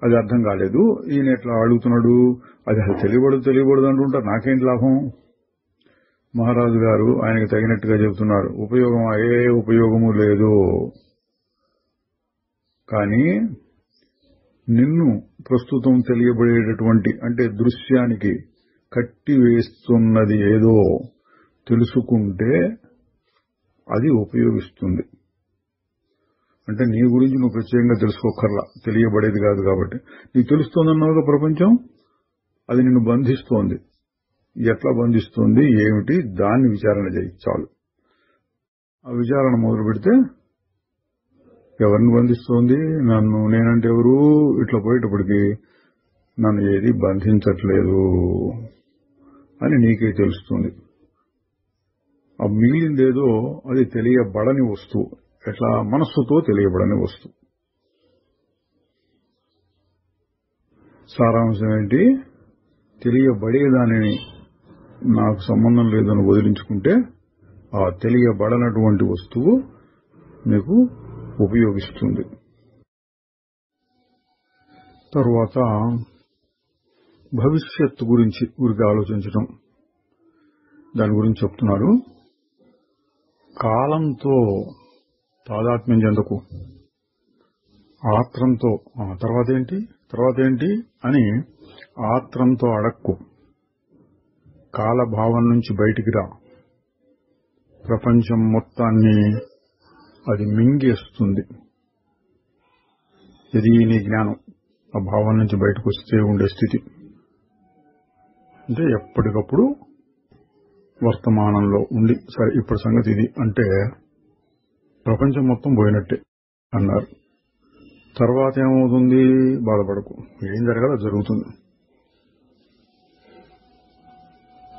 అది అర్థం కాలేదు. ఈయన ఎట్లా అడుగుతున్నాడు, అది తెలియబడదు అంటుంటారు, నాకేంటి లాభం? మహారాజు గారు ఆయనకు తగినట్టుగా చెబుతున్నారు, ఏ ఉపయోగము లేదు. కానీ నిన్ను ప్రస్తుతం తెలియబడేటటువంటి అంటే దృశ్యానికి కట్టివేస్తున్నది ఏదో తెలుసుకుంటే అది ఉపయోగిస్తుంది. అంటే నీ గురించి నువ్వు ప్రత్యేకంగా తెలుసుకోకర్లా, తెలియబడేది కాదు కాబట్టి. నీకు తెలుస్తోందన్నావుగా ప్రపంచం, అది నిన్ను బంధిస్తోంది. ఎట్లా బంధిస్తుంది, ఏమిటి, దాన్ని విచారణ చేయి చాలు. ఆ విచారణ మొదలు పెడితే ఎవరిని బంధిస్తోంది, నన్ను, నేనంటే ఎవరు, ఇట్లా పోయేటప్పటికి నన్ను ఏది బంధించట్లేదు అని నీకే తెలుస్తుంది. ఆ మిగిలిందేదో అది తెలియబడని వస్తువు, ఎట్లా మనస్సుతో తెలియబడని వస్తువు. సారాంశం ఏంటి? తెలియబడేదానిని నాకు సంబంధం లేదని వదిలించుకుంటే ఆ తెలియబడనటువంటి వస్తువు మీకు ఉపయోగిస్తుంది. తరువాత భవిష్యత్తు గురించి ఊరికి ఆలోచించడం, దాని గురించి చెప్తున్నారు. కాలంతో తాదాత్మ్యం చెందకు, ఆత్రంతో తర్వాత ఏంటి అని ఆత్రంతో అడక్కు, కాలభావం నుంచి బయటికి రా. ప్రపంచం మొత్తాన్ని అది మింగేస్తుంది. ఇది నీ జ్ఞానం, ఆ భావం నుంచి బయటకు వస్తే ఉండే స్థితి. అంటే ఎప్పటికప్పుడు వర్తమానంలో ఉండి, సరే ఇప్పుడు సంగతి ఇది అంటే ప్రపంచం మొత్తం పోయినట్టే అన్నారు. తర్వాత ఏమవుతుంది? బాధపడకు, ఏం జరగాలో జరుగుతుంది.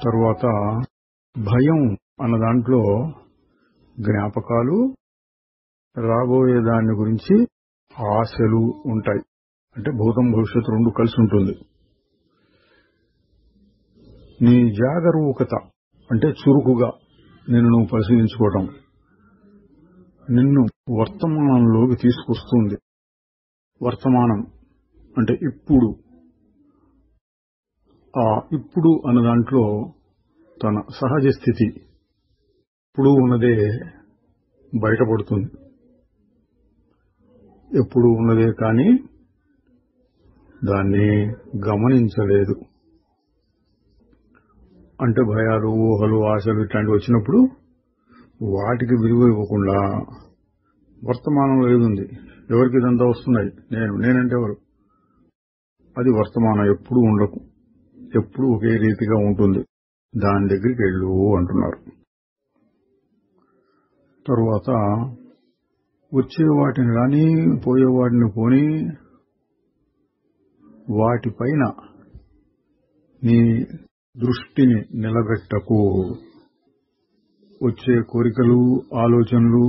తరువాత భయం అన్న దాంట్లో జ్ఞాపకాలు, రాబోయే దాని గురించి ఆశలు ఉంటాయి. అంటే భూతం భవిష్యత్తు రెండు కలిసి ఉంటుంది. నీ జాగరూకత అంటే చురుకుగా నిన్ను నువ్వు పరిశీలించుకోవటం నిన్ను వర్తమానంలోకి తీసుకొస్తుంది. వర్తమానం అంటే ఇప్పుడు. ఆ ఇప్పుడు అన్న దాంట్లో తన సహజ స్థితి ఇప్పుడు ఉన్నదే బయటపడుతుంది. ఎప్పుడు ఉన్నదే కానీ దాన్ని గమనించలేదు. అంటే భయాలు, ఊహలు, ఆశలు ఇట్లాంటివి వచ్చినప్పుడు వాటికి విలువ ఇవ్వకుండా వర్తమానంలో ఏదుంది, ఎవరికి ఇదంతా వస్తున్నాయి, నేనంటే ఎవరు, అది వర్తమానం ఎప్పుడు ఉండకు, ఎప్పుడు ఒకే రీతిగా ఉంటుంది, దాని దగ్గరికి వెళ్ళు అంటున్నారు. తరువాత వచ్చే వాటిని రాని, పోయే వాటిని పోని, వాటిపైన నీ దృష్టిని నిలబెట్టకు. వచ్చే కోరికలు, ఆలోచనలు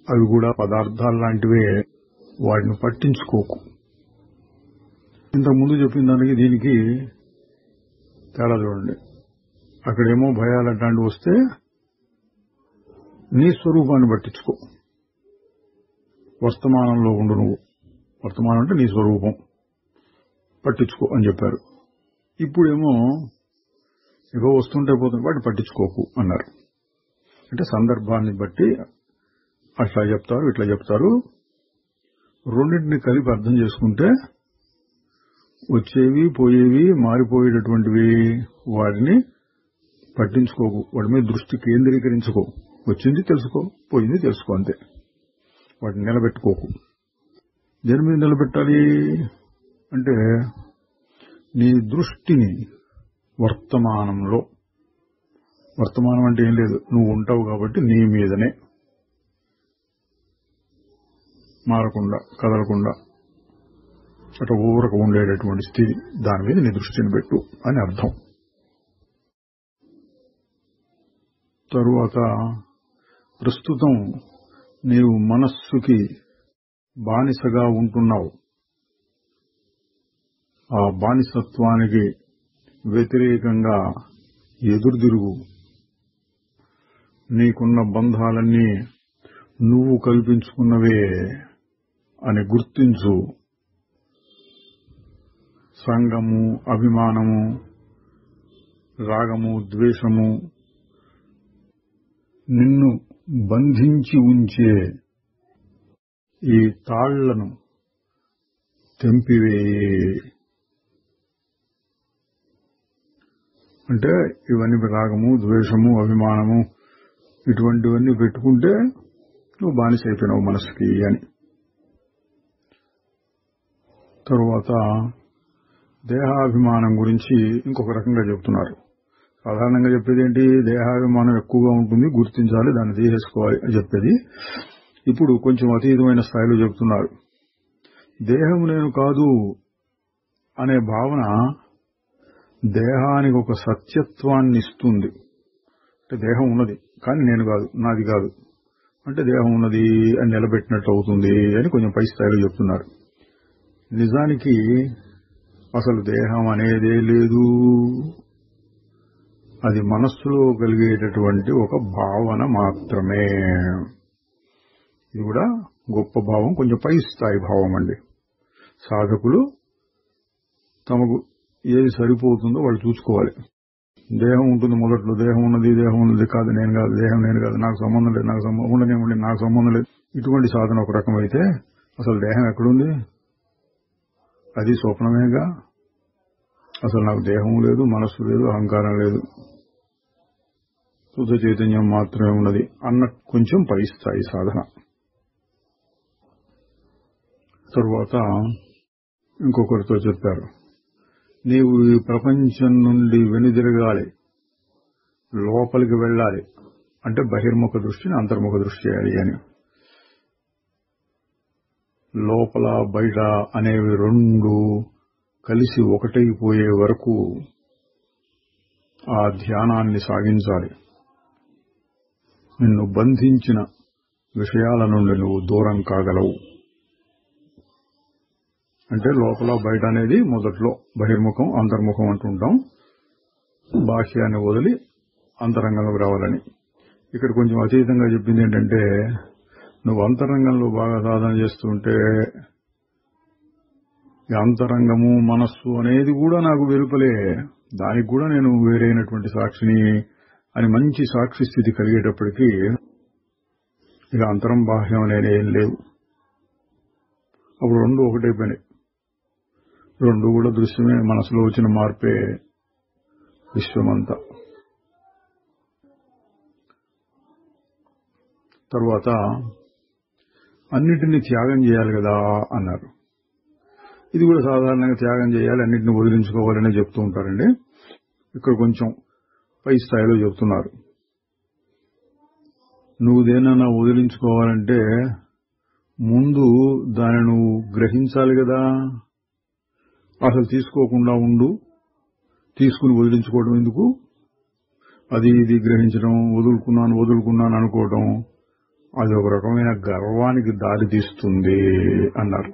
అవి కూడా పదార్థాలు లాంటివే, వాటిని పట్టించుకోకు. ఇంతకుముందు చెప్పిన దానికి దీనికి తేడా చూడండి. అక్కడేమో భయాలు అట్లాంటివి వస్తే నీ స్వరూపాన్ని పట్టించుకో, వర్తమానంలో ఉండు నువ్వు. వర్తమానం అంటే నీ స్వరూపం, పట్టించుకో అని చెప్పారు. ఇప్పుడేమో ఇగో వస్తుంటే పోతుంది, వాటిని పట్టించుకోకు అన్నారు. అంటే సందర్భాన్ని బట్టి అట్లా చెప్తారు, ఇట్లా చెప్తారు. రెండింటిని కలిపి అర్థం చేసుకుంటే వచ్చేవి, పోయేవి, మారిపోయేటటువంటివి వాటిని పట్టించుకోకు, వాటి మీద దృష్టి కేంద్రీకరించుకో. వచ్చింది తెలుసుకో, పోయింది తెలుసుకో, అంతే. వాటిని నిలబెట్టుకోకు. దేని మీద నిలబెట్టాలి అంటే నీ దృష్టిని వర్తమానంలో. వర్తమానం అంటే ఏం లేదు, నువ్వు ఉంటావు కాబట్టి నీ మీదనే. మారకుండా కదలకుండా అటు ఊరక ఉండేటటువంటి స్థితి, దాని మీద నీ దృష్టిని పెట్టు అని అర్థం. తరువాత ప్రస్తుతం నీవు మనస్సుకి బానిసగా ఉంటున్నావు. ఆ బానిసత్వానికి వ్యతిరేకంగా ఎదురుదిరుగు. నీకున్న బంధాలన్నీ నువ్వు కల్పించుకున్నవే అని గుర్తించు. సంగము, అభిమానము, రాగము, ద్వేషము నిన్ను బంధించి ఉంచే ఈ తాళ్లను తెంపివేయి. అంటే ఇవన్నీ రాగము, ద్వేషము, అభిమానము ఇటువంటివన్నీ పెట్టుకుంటే నువ్వు బానిస అయిపోయినావు మనసుకి అని. తరువాత దేహాభిమానం గురించి ఇంకొక రకంగా చెప్తున్నారు. సాధారణంగా చెప్పేది ఏంటి? దేహాభిమానం ఎక్కువగా ఉంటుంది, గుర్తించాలి, దాన్ని తీసేసుకోవాలి అని చెప్పేది. ఇప్పుడు కొంచెం అతీతమైన స్థాయిలో చెప్తున్నారు. దేహం నేను కాదు అనే భావన దేహానికి ఒక సత్యత్వాన్ని ఇస్తుంది. అంటే దేహం ఉన్నది కానీ నేను కాదు, నాది కాదు అంటే దేహం ఉన్నది అని నిలబెట్టినట్టు అవుతుంది అని కొంచెం పై స్థాయిలో చెప్తున్నారు. నిజానికి అసలు దేహం అనేదే లేదు. అది మనస్సులో కలిగేటటువంటి ఒక భావన మాత్రమే. ఇది కూడా గొప్ప భావం, కొంచెం పై స్థాయి భావం అండి. సాధకులు తమకు ఏది సరిపోతుందో వాళ్ళు చూసుకోవాలి. దేహం ఉంటుంది మొదట్లో, దేహం ఉన్నది కాదు, నేను కాదు, దేహం నేను కాదు, నాకు సంబంధం లేదు, నాకు సంబంధం లేదు. ఇటువంటి సాధన ఒక రకమైతే అసలు దేహం ఎక్కడుంది? అది స్వప్నమేగా. అసలు నాకు దేహం లేదు, మనస్సు లేదు, అహంకారం లేదు, శుద్ధ చైతన్యం మాత్రమే ఉన్నది అన్న కొంచెం పై స్థాయి సాధన. తరువాత ఇంకొకరితో చెప్పారు, నీవు ఈ ప్రపంచం నుండి వెనుదిరగాలి, లోపలికి వెళ్ళాలి అంటే బహిర్ముఖ దృష్టిని అంతర్ముఖ దృష్టి చేయాలి అని. లోపల బయట అనేవి రెండు కలిసి ఒకటైపోయే వరకు ఆ ధ్యానాన్ని సాగించాలి. నిన్ను బంధించిన విషయాల నుండి నువ్వు దూరం కాగలవు. అంటే లోపల బయట అనేది మొదట్లో బహిర్ముఖం అంతర్ముఖం అంటుంటాం. బాహ్యాన్ని వదిలి అంతరంగంలోకి రావాలని. ఇక్కడ కొంచెం అతీతంగా చెప్పింది ఏంటంటే, నువ్వు అంతరంగంలో బాగా సాధన చేస్తుంటే అంతరంగము మనస్సు అనేది కూడా నాకు వెలుపలే, దానికి కూడా నేను వేరైనటువంటి సాక్షిని అని మంచి సాక్షి స్థితి కలిగేటప్పటికీ ఇక అంతరం బాహ్యం అనేది ఏం లేవు. అప్పుడు రెండు ఒకటైపోయినాయి. రెండు కూడా దృశ్యమే, మనసులో వచ్చిన మార్పే విశ్వమంతా. తర్వాత అన్నిటినీ త్యాగం చేయాలి కదా అన్నారు. ఇది కూడా సాధారణంగా త్యాగం చేయాలి, అన్నిటిని వదిలించుకోవాలనే చెప్తూ ఉంటారండి. ఇక్కడ కొంచెం పై స్థాయిలో చెప్తున్నారు. నువ్వు దేనన్నా వదిలించుకోవాలంటే ముందు దాన్ని నువ్వు గ్రహించాలి కదా. అసలు తీసుకోకుండా ఉండు, తీసుకుని వదిలించుకోవడం ఎందుకు? అది ఇది గ్రహించడం, వదులుకున్నాను అనుకోవడం, అది ఒక రకమైన గర్వానికి దారి తీస్తుంది అన్నారు.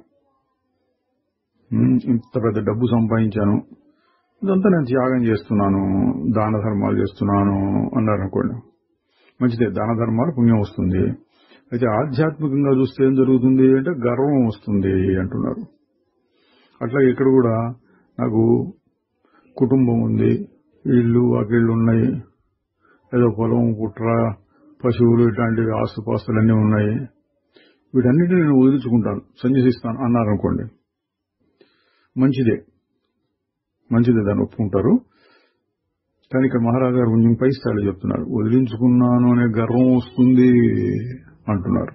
ఇంత పెద్ద డబ్బు సంపాదించాను, ఇదంతా నేను త్యాగం చేస్తున్నాను, దాన ధర్మాలు చేస్తున్నాను అన్నారు అనుకోండి. మంచిదే, దాన ధర్మాలు పుణ్యం వస్తుంది. అయితే ఆధ్యాత్మికంగా చూస్తే ఏం జరుగుతుంది అంటే గర్వం వస్తుంది అంటున్నారు. అట్లా ఇక్కడ కూడా నాకు కుటుంబం ఉంది, ఇళ్ళు వాకిళ్ళు ఉన్నాయి, ఏదో పొలం పుట్ర పశువులు ఇట్లాంటి ఆస్తుపాస్తులన్నీ ఉన్నాయి, వీటన్నిటిని నేను వదిలించుకుంటాను, సన్యసిస్తాను అన్నారనుకోండి. మంచిదే, దాన్ని ఒప్పుకుంటారు. కానీ ఇక్కడ మహారాజు గారు కొంచెం పై స్థాయిలో చెప్తున్నారు. వదిలించుకున్నాను అనే గర్వం వస్తుంది అంటున్నారు.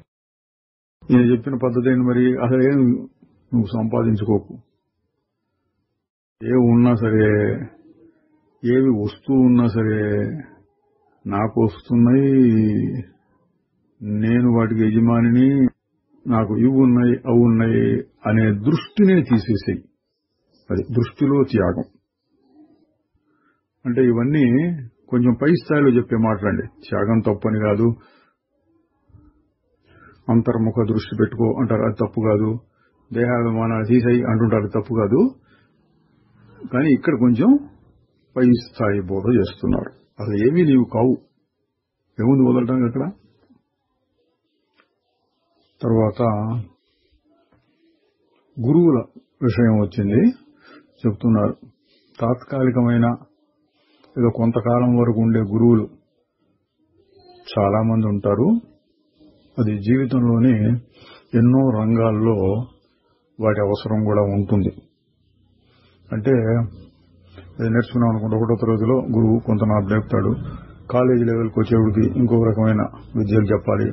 నేను చెప్పిన పద్ధతి ఏంటి మరి? అసలేం నువ్వు సంపాదించుకోకు, ఏవి ఉన్నా సరే, ఏవి వస్తూ ఉన్నా సరే నాకు వస్తున్నాయి, నేను వాటికి యజమానిని, నాకు ఇవి ఉన్నాయి అవి ఉన్నాయి అనే దృష్టినే తీసేసేయి. అది దృష్టిలో త్యాగం అంటే. ఇవన్నీ కొంచెం పై స్థాయిలో చెప్పే మాట్లాడండి. త్యాగం తప్పని కాదు, అంతర్ముఖ దృష్టి పెట్టుకో అంటారు, అది తప్పు కాదు. దేహాభిమానాలు తీసేయి అంటుంటారు, తప్పు కాదు. కానీ ఇక్కడ కొంచెం పై స్థాయి బోధ చేస్తున్నారు. అసలు ఏమీ నీవు కావు, ఏముంది వదలటానికి అక్కడ. తర్వాత గురువుల విషయం వచ్చింది, చెప్తున్నారు. తాత్కాలికమైన ఏదో కొంతకాలం వరకు ఉండే గురువులు చాలా మంది ఉంటారు. అది జీవితంలోని ఎన్నో రంగాల్లో వాటి అవసరం కూడా ఉంటుంది. అంటే అది నేర్చుకున్నాం అనుకుంటే ఒకటో తరగతిలో గురువు కొంత నాకు నేర్పుతాడు, కాలేజీ లెవెల్కి వచ్చేవాడికి ఇంకొక రకమైన విద్యలు చెప్పాలి.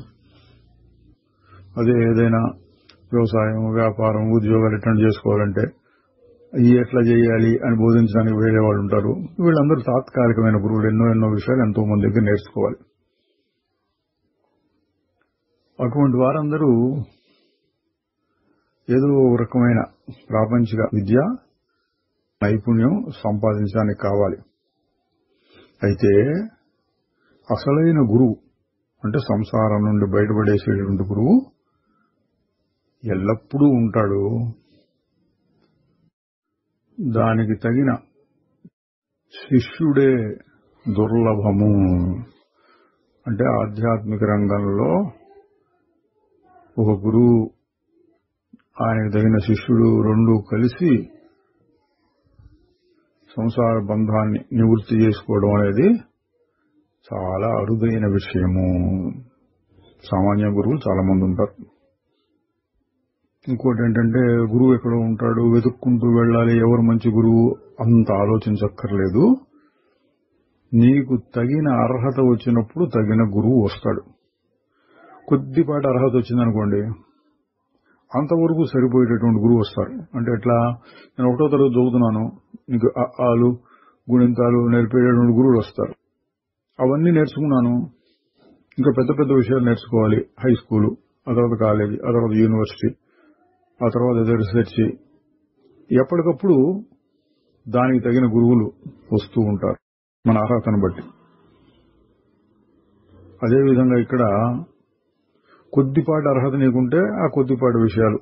అదే ఏదైనా వ్యవసాయం, వ్యాపారం, ఉద్యోగాలు ఇట్లాంటి చేసుకోవాలంటే ఇవి ఎట్లా చేయాలి అని బోధించడానికి వేరే వాళ్ళు ఉంటారు. వీళ్ళందరూ తాత్కాలికమైన గురువులు. ఎన్నో విషయాలు ఎంతో మంది దగ్గర నేర్చుకోవాలి. అటువంటి వారందరూ ఏదో ఒక రకమైన ప్రాపంచిక విద్య నైపుణ్యం సంపాదించడానికి కావాలి. అయితే అసలైన గురువు అంటే సంసారం నుండి బయటపడేసేటువంటి గురువు ఎల్లప్పుడూ ఉంటాడు. దానికి తగిన శిష్యుడే దుర్లభము. అంటే ఆధ్యాత్మిక రంగంలో ఒక గురువు, ఆయనకు తగిన శిష్యుడు రెండూ కలిసి సంసార బంధాన్ని నివృత్తి చేసుకోవడం అనేది చాలా అరుదైన విషయము. సామాన్య గురువులు చాలా మంది ఉంటారు. ఇంకోటి ఏంటంటే గురువు ఎక్కడో ఉంటాడు, వెతుక్కుంటూ వెళ్ళాలి, ఎవరు మంచి గురువు అంత ఆలోచించక్కర్లేదు. నీకు తగిన అర్హత వచ్చినప్పుడు తగిన గురువు వస్తాడు. కొద్దిపాటి అర్హత వచ్చిందనుకోండి, అంతవరకు సరిపోయేటటువంటి గురువు వస్తారు. అంటే ఎట్లా, నేను ఒకటో తరగతి చదువుతున్నాను, నీకు ఆలు గుణింతాలు నేర్పేటటువంటి గురువులు వస్తారు. అవన్నీ నేర్చుకున్నాను, ఇంకా పెద్ద పెద్ద విషయాలు నేర్చుకోవాలి. హై స్కూలు, ఆ తర్వాత కాలేజీ, ఆ తర్వాత యూనివర్సిటీ, ఆ తర్వాత ఏదో రీసెర్చ్. ఎప్పటికప్పుడు దానికి తగిన గురువులు వస్తూ ఉంటారు మన అర్హతను బట్టి. అదేవిధంగా ఇక్కడ కొద్దిపాటి అర్హత నీకుంటే ఆ కొద్దిపాటి విషయాలు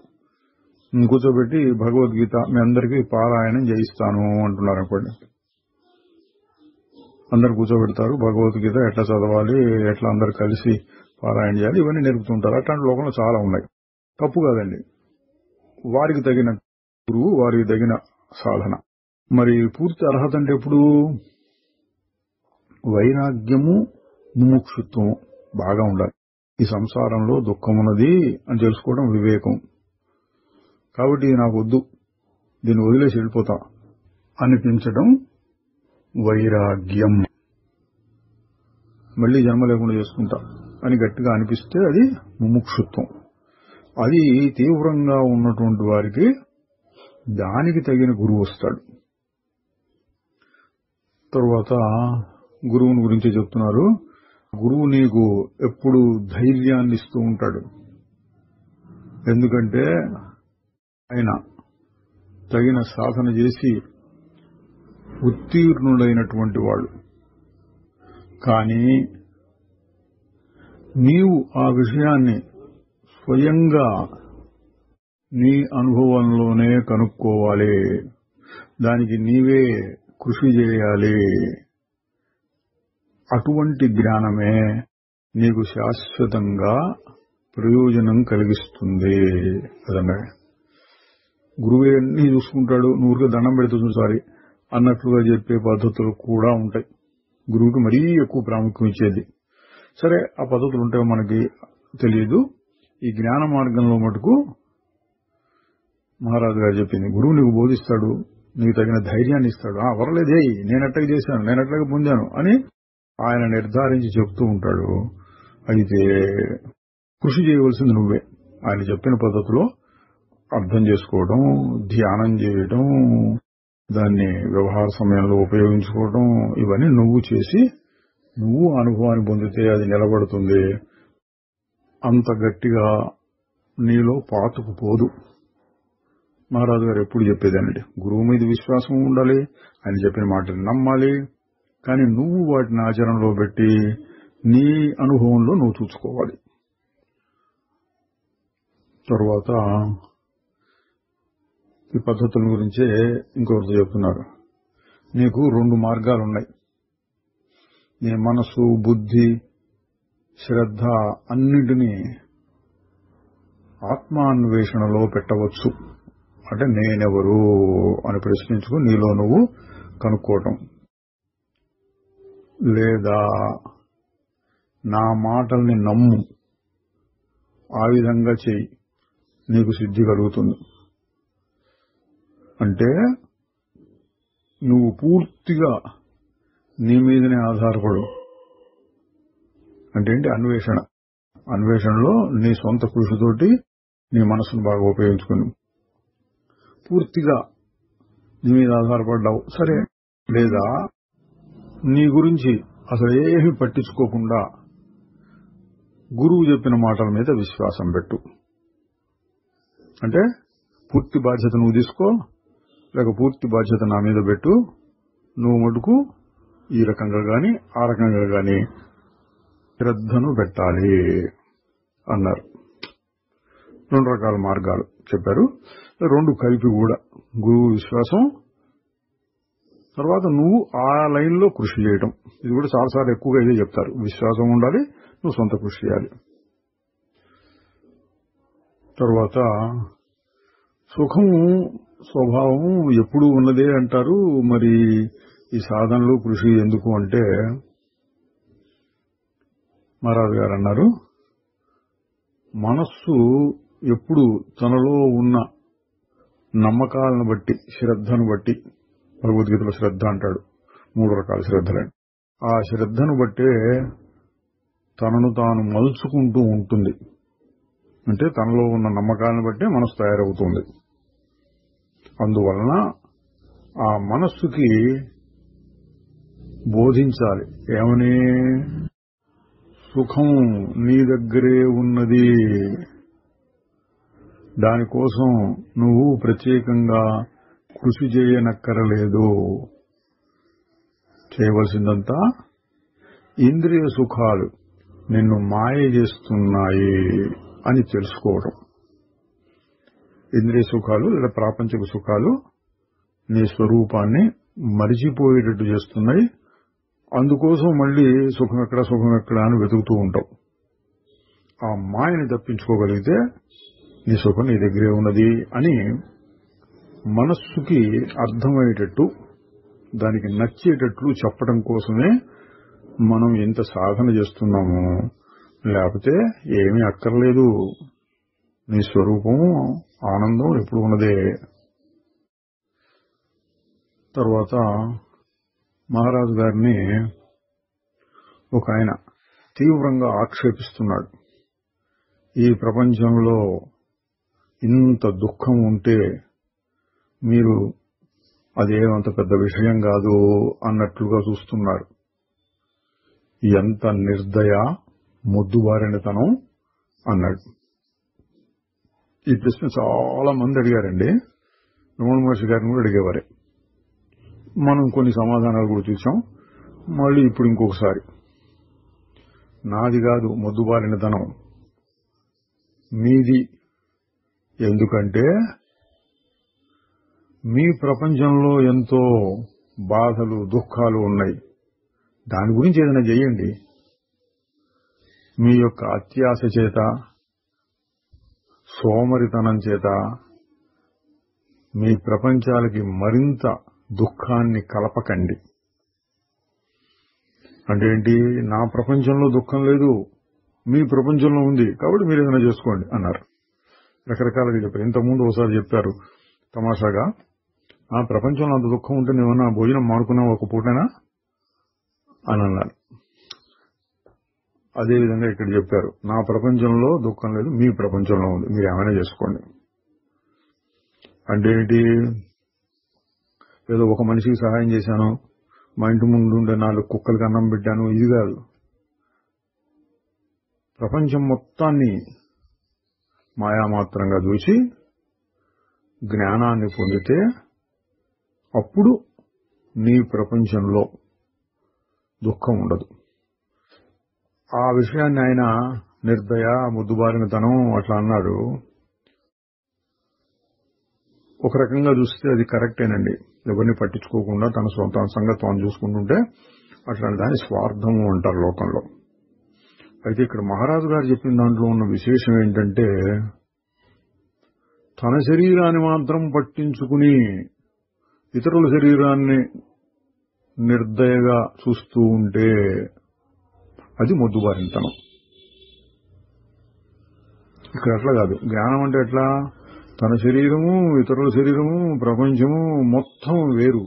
కూర్చోబెట్టి భగవద్గీత మీ అందరికీ పారాయణం చేయిస్తాను అంటున్నారు అనుకోండి. అందరు కూర్చోబెడతారు, భగవద్గీత ఎట్లా చదవాలి, ఎట్లా అందరు కలిసి పారాయణ చేయాలి, ఇవన్నీ నేర్పుతుంటారు. అట్లాంటి లోకంలో చాలా ఉన్నాయి, తప్పు కాదండి. వారికి తగిన గురువు, వారికి తగిన సాధన. మరి పూర్తి అర్హత అంటే ఎప్పుడు? వైరాగ్యము, ముముక్షుత్వము బాగా ఉండాలి. ఈ సంసారంలో దుఃఖమున్నది అని తెలుసుకోవడం వివేకం. కాబట్టి నాకు వద్దు, దీన్ని వదిలేసి వెళ్ళిపోతా అనిపించడం వైరాగ్యం. మళ్లీ జన్మ లేకుండా చేసుకుంటా అని గట్టిగా అనిపిస్తే అది ముముక్షుత్వం. అది తీవ్రంగా ఉన్నటువంటి వారికి దానికి తగిన గురువు వస్తాడు. తరువాత గురువుని గురించి చెప్తున్నారు. గురువు నీకు ఎప్పుడు ధైర్యాన్ని ఇస్తూ ఉంటాడు. ఎందుకంటే ఆయన తగిన సాధన చేసి ఉత్తీర్ణుడైనటువంటి వాడు. కానీ నీవు ఆ విషయాన్ని స్వయంగా నీ అనుభవంలోనే కనుక్కోవాలి, దానికి నీవే కృషి చేయాలి. అటువంటి జ్ఞానమే నీకు శాశ్వతంగా ప్రయోజనం కలిగిస్తుంది. అదన్నా గురువే అన్నీ చూసుకుంటాడు, నువ్వుగా దండం పెడుతూ చూసారి అన్నట్లుగా చెప్పే పద్ధతులు కూడా ఉంటాయి. గురువుకి మరీ ఎక్కువ ప్రాముఖ్యం ఇచ్చేది. సరే, ఆ పద్ధతులు ఉంటే మనకి తెలియదు. ఈ జ్ఞాన మార్గంలో మటుకు మహారాజు గారు చెప్పింది, గురువు నీకు బోధిస్తాడు, నీకు తగిన ధైర్యాన్ని ఇస్తాడు. వరలేదే, నేనెట్లాగ చేశాను, నేనెట్లాగ పొందాను అని ఆయన నిర్ధారించి చెప్తూ ఉంటాడు. అయితే కృషి చేయవలసింది నువ్వే. ఆయన చెప్పిన పద్ధతిలో అర్థం చేసుకోవడం, ధ్యానం చేయడం, దాన్ని వ్యవహార సమయంలో ఉపయోగించుకోవడం, ఇవన్నీ నువ్వు చేసి నువ్వు అనుభవాన్ని పొందితే అది నిలబడుతుంది. అంత గట్టిగా నీలో పాతుకుపోదు. మహారాజు గారు ఎప్పుడు చెప్పేదానండి, గురువు మీద విశ్వాసం ఉండాలి, ఆయన చెప్పిన మాటలు నమ్మాలి, కానీ నువ్వు వాటిని ఆచరణలో పెట్టి నీ అనుభవంలో నువ్వు చూసుకోవాలి. తర్వాత ఈ పద్ధతుల గురించే ఇంకొకటి చెప్తున్నారు. నీకు 2 మార్గాలున్నాయి. నీ మనసు, బుద్ధి, శ్రద్ధ అన్నింటినీ ఆత్మాన్వేషణలో పెట్టవచ్చు. అంటే నేనెవరు అని ప్రశ్నించుకుని నీలో నువ్వు కనుక్కోవటం. లేదా నా మాటల్ని నమ్ము, ఆ విధంగా చెయ్యి, నీకు సిద్ధి కలుగుతుంది. అంటే నువ్వు పూర్తిగా నీ మీదనే ఆధారపడు. అంటే ఏంటి? అన్వేషణలో నీ సొంత కృషితోటి నీ మనసును బాగా ఉపయోగించుకుని పూర్తిగా నీ మీద ఆధారపడ్డావు, సరే. లేదా నీ గురించి అసలు ఏమీ పట్టించుకోకుండా గురువు చెప్పిన మాటల మీద విశ్వాసం పెట్టు. అంటే పూర్తి బాధ్యత నువ్వు తీసుకో, లేక పూర్తి బాధ్యత నా మీద పెట్టు, నువ్వు మటుకు ఈ రకంగా గాని ఆ రకంగా గాని శ్రద్ధను పెట్టాలి అన్నారు. 2 రకాల మార్గాలు చెప్పారు. 2 కలిపి కూడా గురువు విశ్వాసం, తర్వాత నువ్వు ఆ లైన్లో కృషి చేయడం. ఇది కూడా చాలాసార్లు ఎక్కువగా ఇదే చెప్తారు. విశ్వాసం ఉండాలి, నువ్వు సొంత కృషి చేయాలి. తర్వాత సుఖం స్వభావం ఎప్పుడూ ఉన్నదే అంటారు. మరి ఈ సాధనలో కృషి ఎందుకు అంటే మహారాజు గారు అన్నారు, మనస్సు ఎప్పుడు తనలో ఉన్న నమ్మకాలను బట్టి, శ్రద్ధను బట్టి, భగవద్గీతలో శ్రద్ధ అంటాడు, 3 రకాల శ్రద్ధలని, ఆ శ్రద్ధను బట్టే తనను తాను మలుచుకుంటూ ఉంటుంది. అంటే తనలో ఉన్న నమ్మకాలను బట్టే మనసు తయారవుతుంది. అందువలన ఆ మనస్సుకి బోధించాలి. ఏమని? సుఖం నీ దగ్గరే ఉన్నది, దానికోసం నువ్వు ప్రత్యేకంగా కృషి చేయనక్కరలేదు. చేయవలసిందంతా ఇంద్రియ సుఖాలు నిన్ను మాయ చేస్తున్నాయి అని తెలుసుకోవడం. ఇంద్రియ సుఖాలు లేదా ప్రాపంచిక సుఖాలు నీ స్వరూపాన్ని మరిచిపోయేటట్టు చేస్తున్నాయి. అందుకోసం మళ్ళీ సుఖం ఎక్కడ అని వెతుకుతూ ఉంటావు. ఆ మాయని తప్పించుకోగలిగితే నీ సుఖం నీ దగ్గరే ఉన్నది అని మనస్సుకి అర్థమయ్యేటట్టు, దానికి నచ్చేటట్లు చెప్పడం కోసమే మనం ఎంత సాధన చేస్తున్నాము. లేకపోతే ఏమీ అక్కర్లేదు, నీ స్వరూపం ఆనందం ఎప్పుడు ఉన్నదే. తర్వాత మహారాజు గారిని ఒక ఆయన తీవ్రంగా ఆక్షేపిస్తున్నాడు. ఈ ప్రపంచంలో ఇంత దుఃఖం ఉంటే మీరు అదేమంత పెద్ద విషయం కాదు అన్నట్లుగా చూస్తున్నారు. ఎంత నిర్దయ, మొద్దుబారినతనం అన్నాడు. ఈ ప్రశ్న చాలా మంది అడిగారండి. రమణ మహర్షి గారిని కూడా అడిగేవారే. మనం కొన్ని సమాధానాలు కూడా చూసాం. మళ్ళీ ఇప్పుడు ఇంకొకసారి, నాది కాదు మొద్దుబారినతనం, మీది. ఎందుకంటే మీ ప్రపంచంలో ఎంతో బాధలు, దుఃఖాలు ఉన్నాయి. దాని గురించి ఏదైనా చేయండి. మీ యొక్క అత్యాశ చేత, సోమరితనం చేత మీ ప్రపంచాలకి మరింత దుఃఖాన్ని కలపకండి. అంటే ఏంటి? నా ప్రపంచంలో దుఃఖం లేదు, మీ ప్రపంచంలో ఉంది, కాబట్టి మీరు ఏదైనా చేసుకోండి అన్నారు. రకరకాలుగా చెప్పారు. ఇంతకుముందు ఒకసారి చెప్పారు తమాషాగా, ఆ ప్రపంచంలో అంత దుఃఖం ఉంటే నువ్వన్నా భోజనం మానుకున్నావు ఒక పూటైనా అని అన్నారు. అదేవిధంగా ఇక్కడ చెప్పారు, నా ప్రపంచంలో దుఃఖం లేదు, మీ ప్రపంచంలో ఉంది, మీరు ఏమైనా చేసుకోండి. అంటే ఏంటి? ఏదో ఒక మనిషికి సహాయం చేశాను, మా ఇంటి ముందు ఉండే 4 కుక్కలకి అన్నం పెట్టాను, ఇది కాదు. ప్రపంచం మొత్తాన్ని మాయామాత్రంగా చూసి జ్ఞానాన్ని పొందితే అప్పుడు నీ ప్రపంచంలో దుఃఖం ఉండదు. ఆ విషయాన్ని ఆయన నిర్దయ, ముద్దుబారినతనం అట్లా అన్నాడు. ఒక రకంగా చూస్తే అది కరెక్టేనండి. ఎవరిని పట్టించుకోకుండా తన సొంత సంగతి తాను చూసుకుంటుంటే అట్లాంటి దాన్ని స్వార్థము అంటారు లోకంలో. అయితే ఇక్కడ మహారాజు గారు చెప్పిన దాంట్లో ఉన్న విశేషం ఏంటంటే, తన శరీరాన్ని మాత్రం పట్టించుకుని ఇతరుల శరీరాన్ని నిర్దయగా చూస్తూ ఉంటే అది మొద్దుబారినతనం. ఇక్కడ అట్లా కాదు. జ్ఞానం అంటే ఎట్లా, తన శరీరము, ఇతరుల శరీరము, ప్రపంచము మొత్తం వేరు.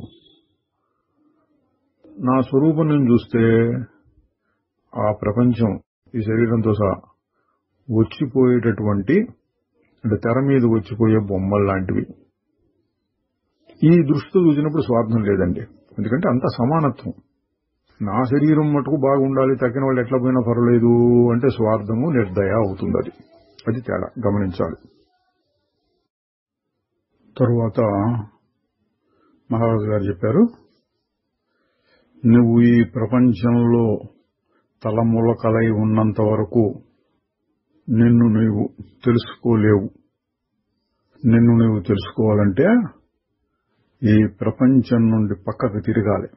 నా స్వరూపం నేను చూస్తే ఆ ప్రపంచం ఈ శరీరంతో సహా వచ్చిపోయేటటువంటి, అంటే తెర మీద వచ్చిపోయే బొమ్మలు లాంటివి. ఈ దృష్టితో చూసినప్పుడు స్వార్థం లేదండి. ఎందుకంటే అంత సమానత్వం. నా శరీరం మటుకు బాగుండాలి, తక్కిన వాళ్ళు ఎట్లా పోయినా పర్వాలేదు అంటే స్వార్థము, నిర్దయ అవుతుంది. అది తేడా గమనించాలి. తరువాత మహారాజు గారు చెప్పారు, నువ్వు ఈ ప్రపంచంలో తలములకలై ఉన్నంత వరకు నిన్ను నీవు తెలుసుకోలేవు. నిన్ను నీవు తెలుసుకోవాలంటే ఈ ప్రపంచం నుండి పక్కకు తిరగాలి.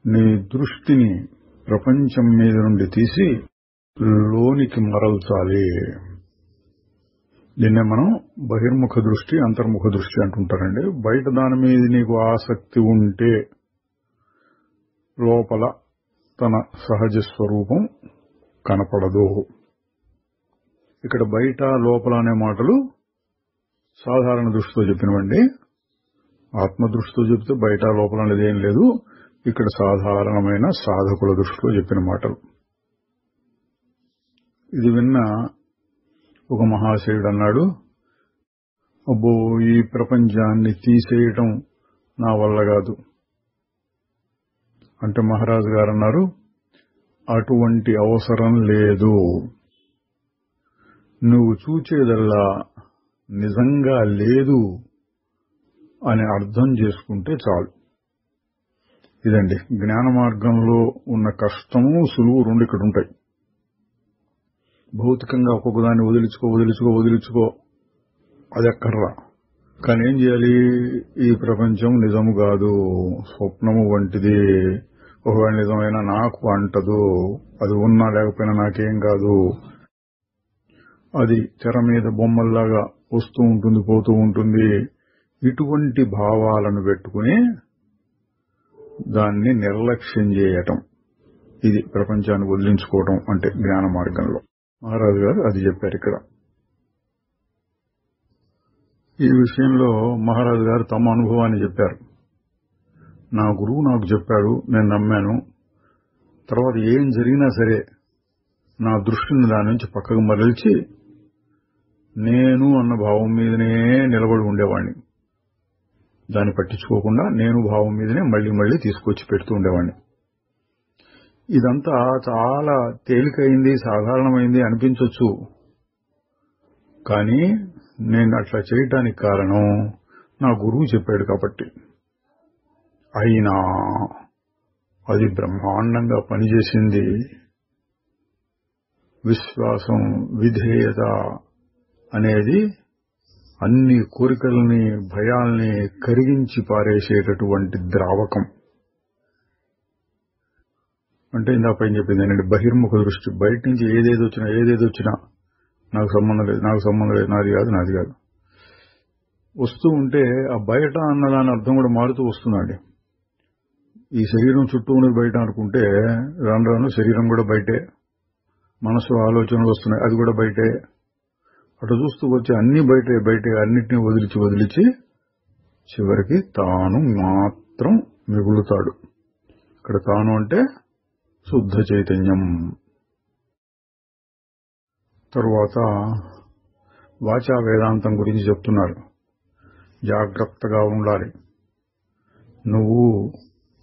నీ దృష్టిని ప్రపంచం మీద నుండి తీసి లోనికి మరల్చాలి. దీన్నే మనం బహిర్ముఖ దృష్టి, అంతర్ముఖ దృష్టి అంటుంటారండి. బయట దాని మీద నీకు ఆసక్తి ఉంటే లోపల తన సహజ స్వరూపం కనపడదు. ఇక్కడ బయట లోపల అనే మాటలు సాధారణ దృష్టితో చెప్పినవండి. ఆత్మదృష్టితో చెప్తే బయట లోపల అనేది ఏం లేదు. ఇక్కడ సాధారణమైన సాధకుల దృష్టిలో చెప్పిన మాటలు. ఇది విన్న ఒక మహాశయుడు అన్నాడు, అబ్బో, ఈ ప్రపంచాన్ని తీసేయటం నా వల్ల కాదు అంటే మహారాజు గారు అన్నారు, అటువంటి అవసరం లేదు. నువ్వు చూచేదల్లా నిజంగా లేదు అని అర్థం చేసుకుంటే చాలు. ఇదండి జ్ఞాన మార్గంలో ఉన్న కష్టము, సులువు రెండు ఇక్కడ ఉంటాయి. భౌతికంగా ఒక్కొక్క దాన్ని వదిలించుకో అది ఎక్కర్రా. కానీ ఏం చేయాలి, ఈ ప్రపంచం నిజము కాదు, స్వప్నము వంటిది. ఒకవేళ నిజమైనా నాకు అంటదు, అది ఉన్నా లేకపోయినా నాకేం కాదు. అది తెర మీద బొమ్మల్లాగా వస్తూ ఉంటుంది, పోతూ ఉంటుంది. ఇటువంటి భావాలను పెట్టుకుని దాన్ని నిర్లక్ష్యం చేయటం, ఇది ప్రపంచాన్ని వదిలించుకోవటం అంటే జ్ఞాన మార్గంలో. మహారాజు గారు అది చెప్పారు ఇక్కడ. ఈ విషయంలో మహారాజు గారు తమ అనుభవాన్ని చెప్పారు. నా గురువు నాకు చెప్పాడు, నేను నమ్మాను. తర్వాత ఏం జరిగినా సరే నా దృష్టిని దాని నుంచి పక్కకు మరల్చి నేను అన్న భావం మీదనే నిలబడి ఉండేవాడిని. దాన్ని పట్టించుకోకుండా నేను భావం మీదనే మళ్లీ తీసుకొచ్చి పెడుతూ ఉండేవాడిని. ఇదంతా చాలా తేలికైంది, సాధారణమైంది అనిపించవచ్చు. కానీ నేను అట్లా చేయటానికి కారణం నా గురువు చెప్పాడు కాబట్టి. అయినా అది బ్రహ్మాండంగా పనిచేసింది. విశ్వాసం, విధేయత అనేది అన్ని కోరికల్ని, భయాల్ని కరిగించి పారేసేటటువంటి ద్రావకం. అంటే ఇందాక పైన చెప్పింది ఏంటంటే బహిర్ముఖ దృష్టి. బయట నుంచి ఏదేది వచ్చినా నాకు సంబంధం లేదు, నాది కాదు వస్తూ ఉంటే ఆ బయట అన్నదాని అర్థం కూడా మారుతూ వస్తుందండి. ఈ శరీరం చుట్టూ ఉన్నది బయట అనుకుంటే రాను శరీరం కూడా బయటే, మనసు ఆలోచనలు వస్తున్నాయి, అది కూడా బయటే. అటు చూస్తూ వచ్చి అన్ని బయటే అన్నిటినీ వదిలిచి చివరికి తాను మాత్రం మిగులుతాడు. ఇక్కడ తాను అంటే శుద్ధ చైతన్యం. తరువాత వాచా వేదాంతం గురించి చెప్తున్నారు. జాగ్రత్తగా ఉండాలి. నువ్వు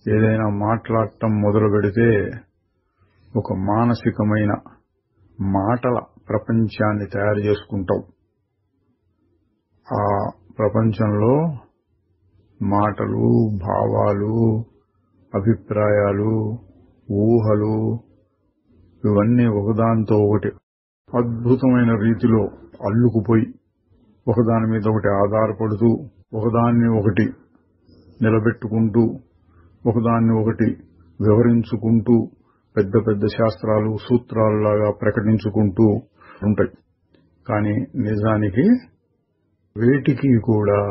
ఏదైనా మాట్లాడటం మొదలు పెడితే ఒక మానసికమైన మాటల ప్రపంచాన్ని తయారు చేసుకుంటావు. ఆ ప్రపంచంలో మాటలు, భావాలు, అభిప్రాయాలు, ఊహలు ఇవన్నీ ఒకదానితో ఒకటి అద్భుతమైన రీతిలో అల్లుకుపోయి ఒకదాని మీద ఒకటి ఆధారపడుతూ ఒకదాన్ని ఒకటి నిలబెట్టుకుంటూ ఒకదాన్ని ఒకటి వివరించుకుంటూ పెద్ద పెద్ద శాస్త్రాలు సూత్రాలలాగా ప్రకటించుకుంటూ ఉంటాయి. కానీ నిజానికి వేటికి కూడా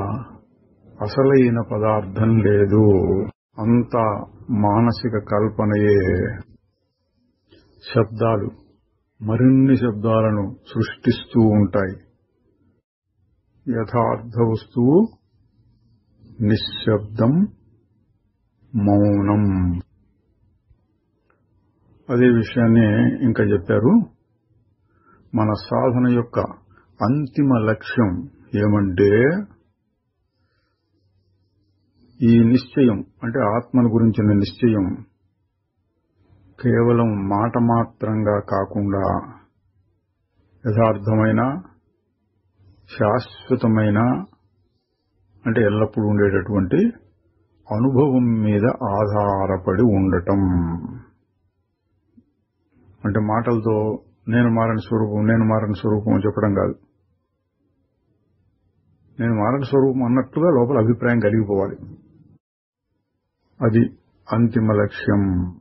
అసలైన పదార్థం లేదు. అంతా మానసిక కల్పనయే. శబ్దాలు మరిన్ని శబ్దాలను సృష్టిస్తూ ఉంటాయి. యథార్థ వస్తువు నిశ్శబ్దం, మౌనం. అదే విషయాన్ని ఇంకా చెప్పారు. మన సాధన యొక్క అంతిమ లక్ష్యం ఏమంటే ఈ నిశ్చయం, అంటే ఆత్మను గురించిన నిశ్చయం కేవలం మాట మాత్రంగా కాకుండా యథార్థమైన, శాశ్వతమైన, అంటే ఎల్లప్పుడూ ఉండేటటువంటి అనుభవం మీద ఆధారపడి ఉండటం. అంటే మాటలతో నేను మారని స్వరూపం చెప్పడం కాదు. నేను మారని స్వరూపం అన్నట్టుగా లోపల అభిప్రాయం కలిగిపోవాలి. అది అంతిమ లక్ష్యం.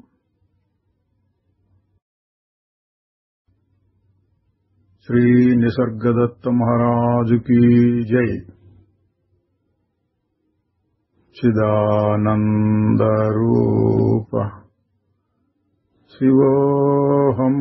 శ్రీ నిసర్గదత్త మహారాజుకి జై. చిదానందరూప శివోహం.